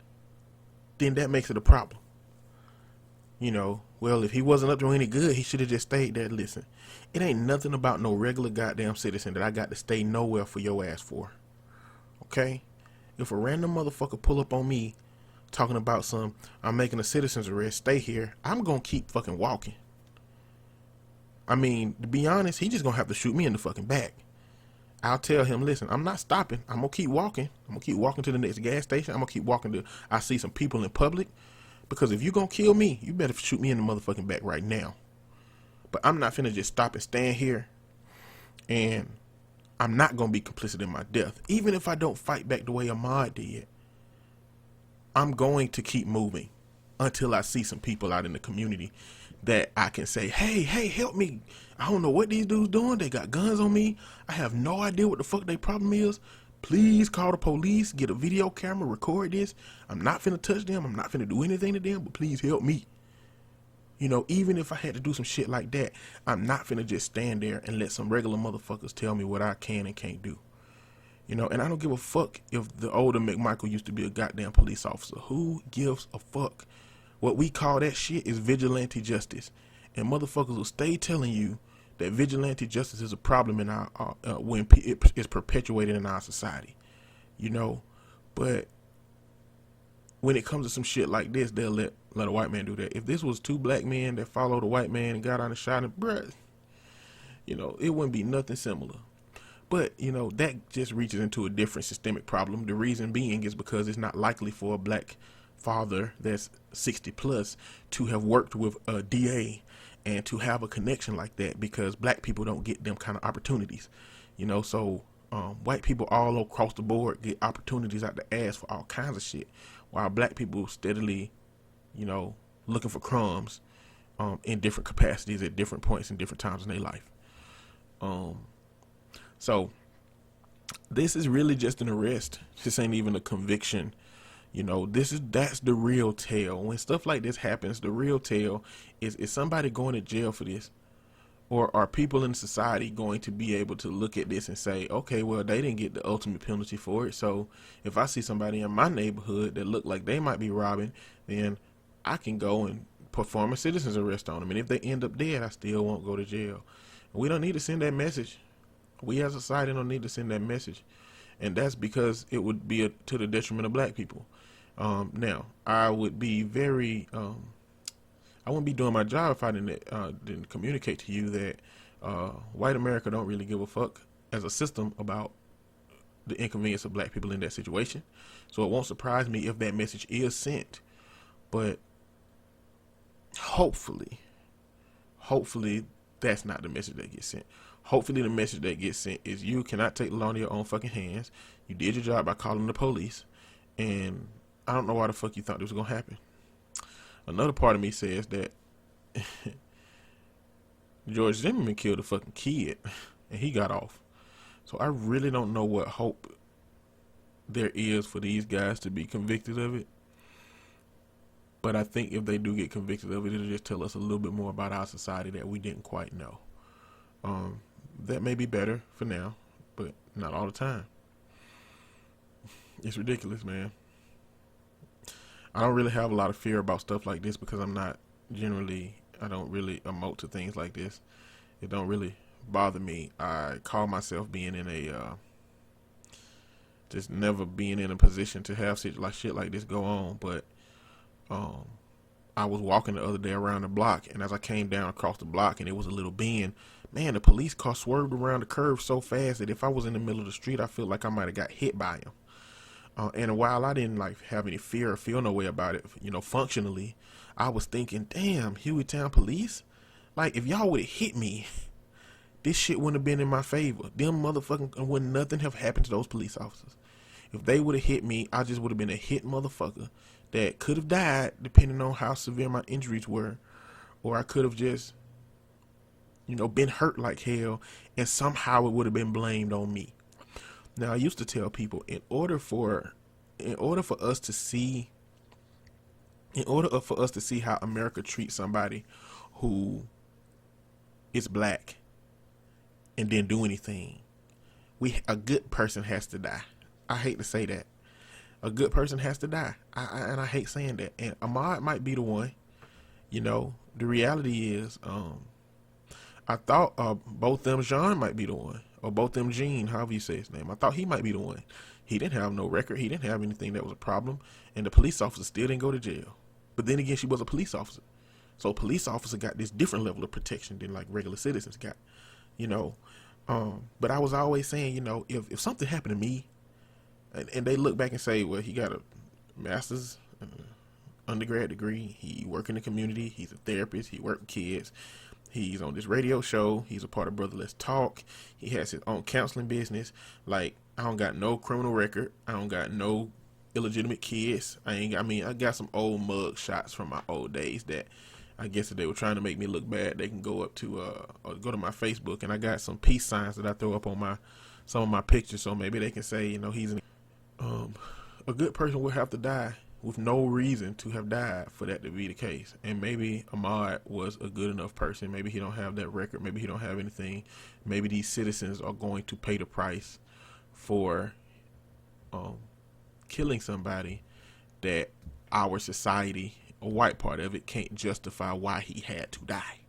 then that makes it a problem. Well, if he wasn't up to any good, he should have just stayed there. Listen, it ain't nothing about no regular goddamn citizen that I got to stay nowhere for your ass for. Okay? If a random motherfucker pull up on me talking about I'm making a citizen's arrest, stay here, I'm going to keep fucking walking. I mean, to be honest, he just going to have to shoot me in the fucking back. I'll tell him, listen, I'm not stopping. I'm going to keep walking. I'm going to keep walking to the next gas station. I'm going to keep walking to, I see some people in public. Because if you gonna kill me, you better shoot me in the motherfucking back right now. But I'm not finna just stop and stand here, and I'm not gonna be complicit in my death. Even if I don't fight back the way Ahmaud did, I'm going to keep moving until I see some people out in the community that I can say, hey, help me. I don't know what these dudes doing. They got guns on me. I have no idea what the fuck their problem is. Please call the police, get a video camera, record this. I'm not finna touch them. I'm not finna do anything to them, but please help me. Even if I had to do some shit like that, I'm not finna just stand there and let some regular motherfuckers tell me what I can and can't do. And I don't give a fuck if the older McMichael used to be a goddamn police officer. Who gives a fuck? What we call that shit is vigilante justice. And motherfuckers will stay telling you that vigilante justice is a problem in our when it is perpetuated in our society, But when it comes to some shit like this, they'll let a white man do that. If this was two black men that followed a white man and got on and shot him, bruh, it wouldn't be nothing similar. But that just reaches into a different systemic problem. The reason being is because it's not likely for a black father that's 60 plus to have worked with a DA and to have a connection like that, because black people don't get them kind of opportunities, so white people all across the board get opportunities out the ass for all kinds of shit, while black people steadily, looking for crumbs in different capacities at different points in different times in their life. So this is really just an arrest. This ain't even a conviction. That's the real tale. When stuff like this happens, the real tale is somebody going to jail for this? Or are people in society going to be able to look at this and say, okay, well, they didn't get the ultimate penalty for it, so if I see somebody in my neighborhood that look like they might be robbing, then I can go and perform a citizen's arrest on them. And if they end up dead, I still won't go to jail. We don't need to send that message. We as a society don't need to send that message. And that's because it would be to the detriment of black people. Now, I would be very, I wouldn't be doing my job if I didn't communicate to you that white America don't really give a fuck as a system about the inconvenience of black people in that situation. So it won't surprise me if that message is sent. But hopefully that's not the message that gets sent. Hopefully the message that gets sent is you cannot take the law into your own fucking hands. You did your job by calling the police, and I don't know why the fuck you thought this was going to happen. Another part of me says that George Zimmerman killed a fucking kid, and he got off. So I really don't know what hope there is for these guys to be convicted of it. But I think if they do get convicted of it, it'll just tell us a little bit more about our society that we didn't quite know. That may be better for now, but not all the time. It's ridiculous, man. I don't really have a lot of fear about stuff like this because I don't really emote to things like this. It don't really bother me. I call myself being in just never being in a position to have shit like this go on. But I was walking the other day around the block, and as I came down across the block and it was a little bend, man, the police car swerved around the curve so fast that if I was in the middle of the street, I feel like I might have got hit by him. And while I didn't like have any fear or feel no way about it, functionally, I was thinking, damn, Hueytown police, like if y'all would have hit me, this shit wouldn't have been in my favor. Them motherfucking wouldn't nothing have happened to those police officers. If they would have hit me, I just would have been a hit motherfucker that could have died depending on how severe my injuries were, or I could have just, been hurt like hell, and somehow it would have been blamed on me. Now, I used to tell people, in order for us to see how America treats somebody who is black and didn't do anything, a good person has to die. I hate to say that. A good person has to die. And I hate saying that. And Ahmaud might be the one. The reality is, I thought both them Jean might be the one. Or both them Gene, however you say his name. I thought he might be the one. He didn't have no record. He didn't have anything that was a problem. And the police officer still didn't go to jail. But then again, she was a police officer. So a police officer got this different level of protection than like regular citizens got. But I was always saying, if something happened to me, and they look back and say, well, he got a master's, undergrad degree, he work in the community, he's a therapist, he work with kids, he's on this radio show, he's a part of Brother Let's Talk, he has his own counseling business. Like, I don't got no criminal record, I don't got no illegitimate kids. I got some old mug shots from my old days that I guess if they were trying to make me look bad, they can go up to or go to my Facebook, and I got some peace signs that I throw up on some of my pictures, so maybe they can say, he's a good person would have to die with no reason to have died for that to be the case. And maybe Ahmaud was a good enough person. Maybe he don't have that record. Maybe he don't have anything. Maybe these citizens are going to pay the price for killing somebody that our society, a white part of it, can't justify why he had to die.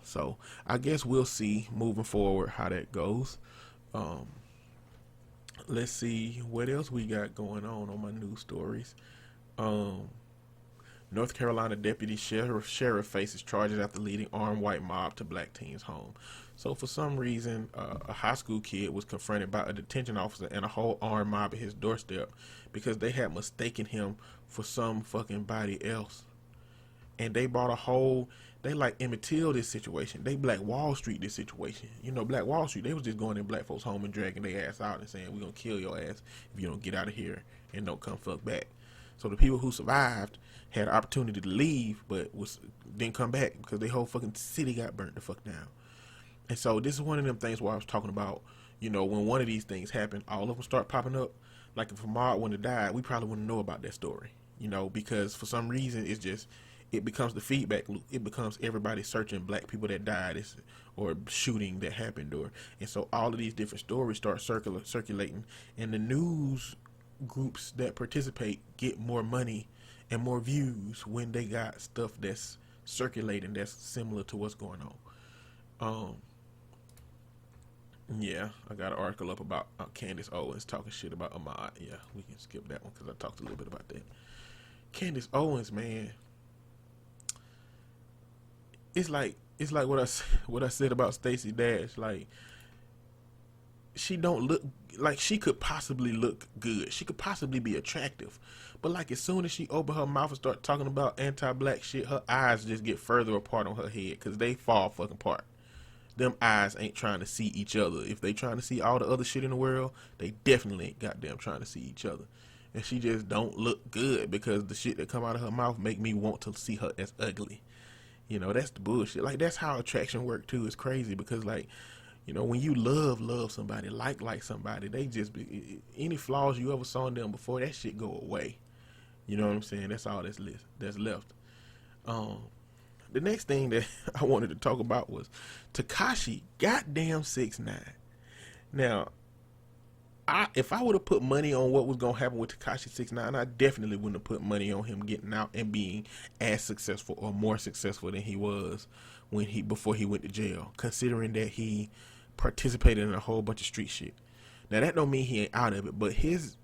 So I guess we'll see moving forward how that goes. Let's see what else we got going on my news stories. North Carolina deputy sheriff faces charges after leading armed white mob to black teen's home. So for some reason, a high school kid was confronted by a detention officer and a whole armed mob at his doorstep because they had mistaken him for some fucking body else. And they brought they like Emmett Till this situation. They Black Wall Street this situation. Black Wall Street, they was just going in black folks' home and dragging their ass out and saying, we're going to kill your ass if you don't get out of here and don't come fuck back. So the people who survived had an opportunity to leave, but didn't come back because their whole fucking city got burnt the fuck down. And so this is one of them things where I was talking about, when one of these things happen, all of them start popping up. Like if Ahmaud wouldn't have died, we probably wouldn't know about that story, because for some reason it becomes the feedback loop. It becomes everybody searching black people that died or shooting that happened, and so all of these different stories start circulating, and the news groups that participate get more money and more views when they got stuff that's circulating that's similar to what's going on. Yeah, I got an article up about Candace Owens talking shit about Ahmaud. Yeah, we can skip that one because I talked a little bit about that. Candace Owens, man, it's like what I said about Stacey Dash. Like, she don't look like she could possibly look good. She could possibly be attractive, but like as soon as she open her mouth and start talking about anti-black shit, her eyes just get further apart on her head because they fall fucking apart. Them eyes ain't trying to see each other. If they trying to see all the other shit in the world, they definitely ain't goddamn trying to see each other. And she just don't look good because the shit that come out of her mouth make me want to see her as ugly. That's the bullshit. Like, that's how attraction work too. It's crazy because, like, when you love somebody, like somebody, they just any flaws you ever saw in them before, that shit go away. You know what I'm saying? That's all that's left. The next thing that I wanted to talk about was Tekashi goddamn 6ix9ine. Now, if I would have put money on what was gonna happen with Tekashi 6ix9ine, I definitely wouldn't have put money on him getting out and being as successful or more successful than he was before he went to jail. Considering that he participated in a whole bunch of street shit. Now that don't mean he ain't out of it, but his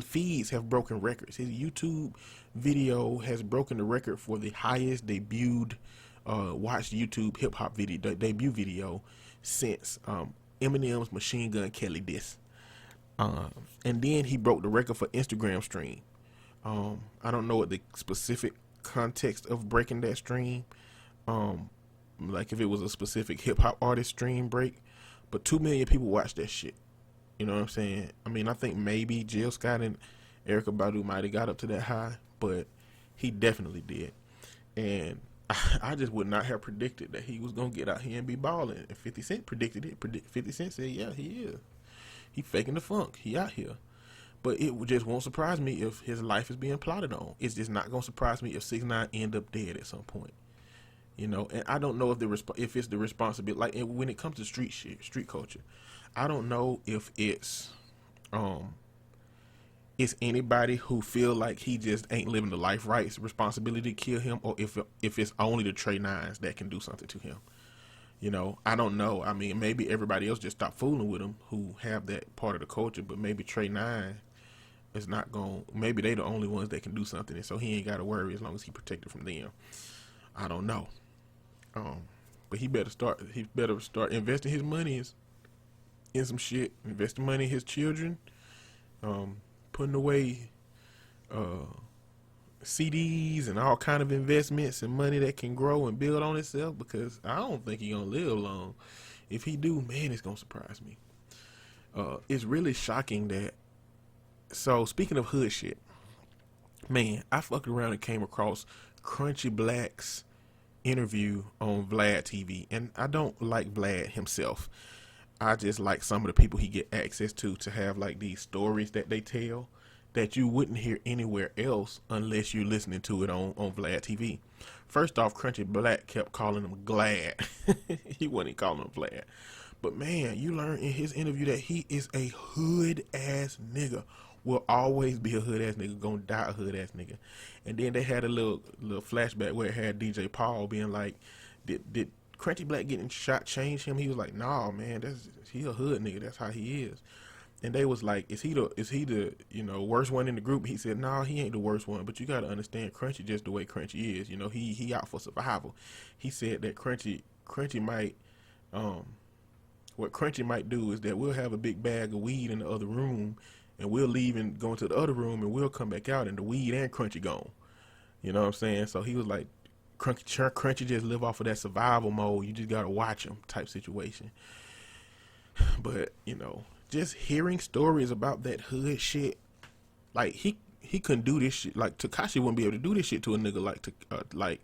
feeds have broken records. His YouTube video has broken the record for the highest debuted watched YouTube hip hop debut video since Eminem's Machine Gun Kelly diss. And then he broke the record for Instagram stream. I don't know what the specific context of breaking that stream. Like if it was a specific hip hop artist stream break, but 2 million people watched that shit. You know what I'm saying? I mean, I think maybe Jill Scott and Erykah Badu might have got up to that high, but he definitely did. And I just would not have predicted that he was gonna get out here and be balling. And 50 Cent predicted it. 50 Cent said, "Yeah, he is. He faking the funk. He out here." But it just won't surprise me if his life is being plotted on. It's just not gonna surprise me if 6ix9ine end up dead at some point. You know, and I don't know if it's the responsibility. Like when it comes to street shit, street culture, I don't know if it's anybody who feel like he just ain't living the life right's responsibility to kill him, or if it's only the Trey Nines that can do something to him. You know, I don't know. I mean, maybe everybody else just stop fooling with him who have that part of the culture, but maybe Trey Nine is not going. Maybe they the only ones that can do something, and so he ain't got to worry as long as he protected from them. I don't know. But he better start investing his money in some shit. Investing money in his children. Putting away CDs and all kind of investments and money that can grow and build on itself, because I don't think he's gonna live long. If he do, man, it's gonna surprise me. It's really shocking that. So speaking of hood shit, man, I fucked around and came across Crunchy Black's interview on Vlad TV, and I don't like Vlad himself. I just like some of the people he get access to have like these stories that they tell that you wouldn't hear anywhere else unless you're listening to it on Vlad TV. First off, Crunchy Black kept calling him Glad. He wasn't calling him Vlad. But man, you learn in his interview that he is a hood ass nigga. Will always be a hood ass nigga, gonna die a hood ass nigga. And then they had a little flashback where it had DJ Paul being like, did Crunchy Black getting shot change him? He was like, nah, man, he a hood nigga. That's how he is. And they was like, is he the worst one in the group? He said, nah, he ain't the worst one. But you gotta understand, Crunchy just the way Crunchy is. You know, he out for survival. He said that Crunchy might what Crunchy might do is that we'll have a big bag of weed in the other room, and we'll leave and go into the other room, and we'll come back out, and the weed and Crunchy gone. You know what I'm saying? So he was like, Crunchy just live off of that survival mode. You just gotta watch him type situation. But just hearing stories about that hood shit, like he couldn't do this shit. Like Tekashi wouldn't be able to do this shit to a nigga like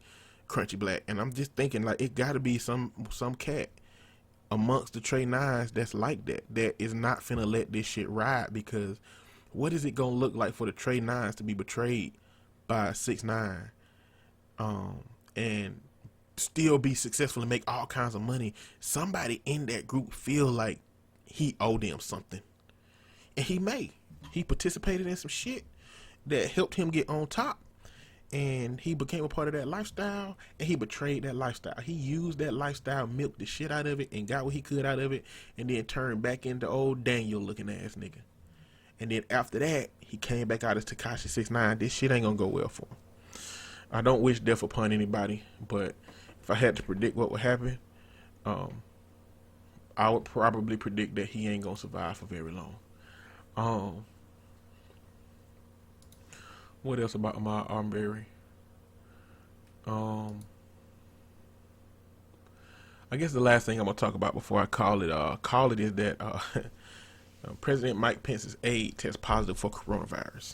Crunchy Black. And I'm just thinking, like, it gotta be some cat amongst the Trey Nines that's like that is not finna let this shit ride, because what is it gonna look like for the Trey Nines to be betrayed by 6ix9ine and still be successful and make all kinds of money? Somebody in that group feel like he owed them something, and he participated in some shit that helped him get on top, and he became a part of that lifestyle, and he betrayed that lifestyle. He used that lifestyle, milked the shit out of it, and got what he could out of it, and then turned back into old Daniel looking ass nigga. And then after that, he came back out as Tekashi 6ix9ine. This shit ain't gonna go well for him. I don't wish death upon anybody, but if I had to predict what would happen, I would probably predict that he ain't gonna survive for very long. What else about Ahmaud Arbery? I guess the last thing I'm gonna talk about before I call it is that President Mike Pence's aide tests positive for coronavirus.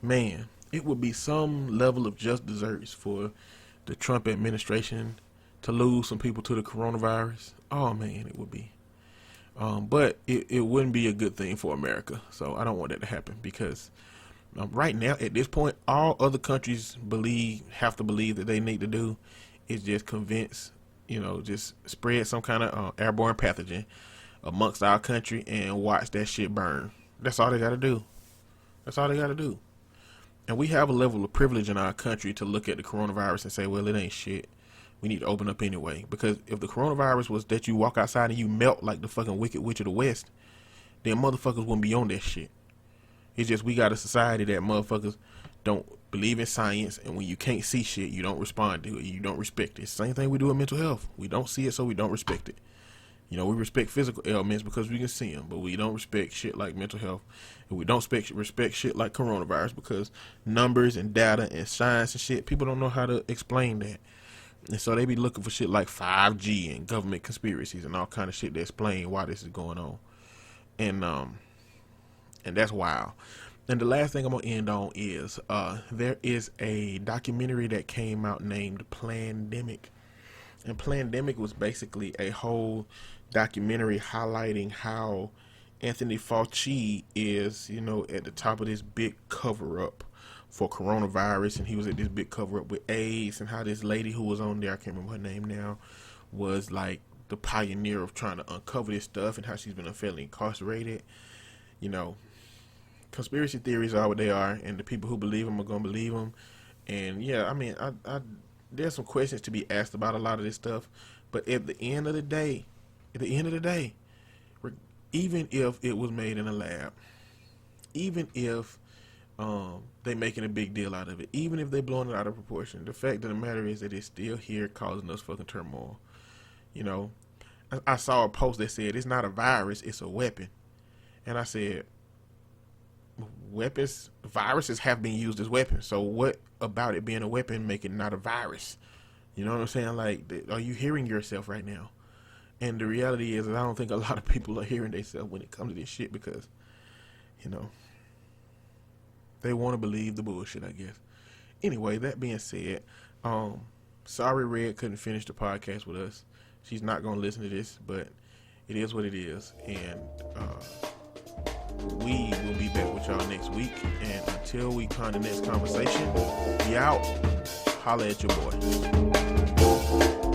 Man, it would be some level of just desserts for the Trump administration to lose some people to the coronavirus. Oh man, it would be. But it wouldn't be a good thing for America. So I don't want that to happen, because right now, at this point, all other countries have to believe that they need to do is just convince, just spread some kind of airborne pathogen amongst our country and watch that shit burn. That's all they got to do. That's all they got to do. And we have a level of privilege in our country to look at the coronavirus and say, well, it ain't shit. We need to open up anyway. Because if the coronavirus was that you walk outside and you melt like the fucking Wicked Witch of the West, then motherfuckers wouldn't be on that shit. It's just we got a society that motherfuckers don't believe in science, and when you can't see shit, you don't respond to it. You don't respect it. Same thing we do with mental health. We don't see it, so we don't respect it. You know, we respect physical ailments because we can see them, but we don't respect shit like mental health, and we don't respect shit like coronavirus because numbers and data and science and shit, people don't know how to explain that. And so they be looking for shit like 5G and government conspiracies and all kind of shit to explain why this is going on. And that's wild. And the last thing I'm gonna end on is there is a documentary that came out named Plandemic. And Plandemic was basically a whole documentary highlighting how Anthony Fauci is, you know, at the top of this big cover up for coronavirus, and he was at this big cover up with AIDS, and how this lady who was on there, I can't remember her name now, was like the pioneer of trying to uncover this stuff, and how she's been unfairly incarcerated. You know, conspiracy theories are what they are, and the people who believe them are gonna believe them. And yeah, I mean, I there's some questions to be asked about a lot of this stuff, but at the end of the day, even if it was made in a lab, even if they making a big deal out of it, even if they blowing it out of proportion, the fact of the matter is that it's still here causing us fucking turmoil. You know, I saw a post that said it's not a virus, it's a weapon, and I said, viruses have been used as weapons, so what about it being a weapon make it not a virus? You know what I'm saying? Like, are you hearing yourself right now? And the reality is that I don't think a lot of people are hearing themselves when it comes to this shit, because, you know, they want to believe the bullshit, I guess. Anyway, that being said, sorry Red couldn't finish the podcast with us. She's not going to listen to this, but it is what it is. And we will be back with y'all next week. And until we find the next conversation, be out. Holla at your boy.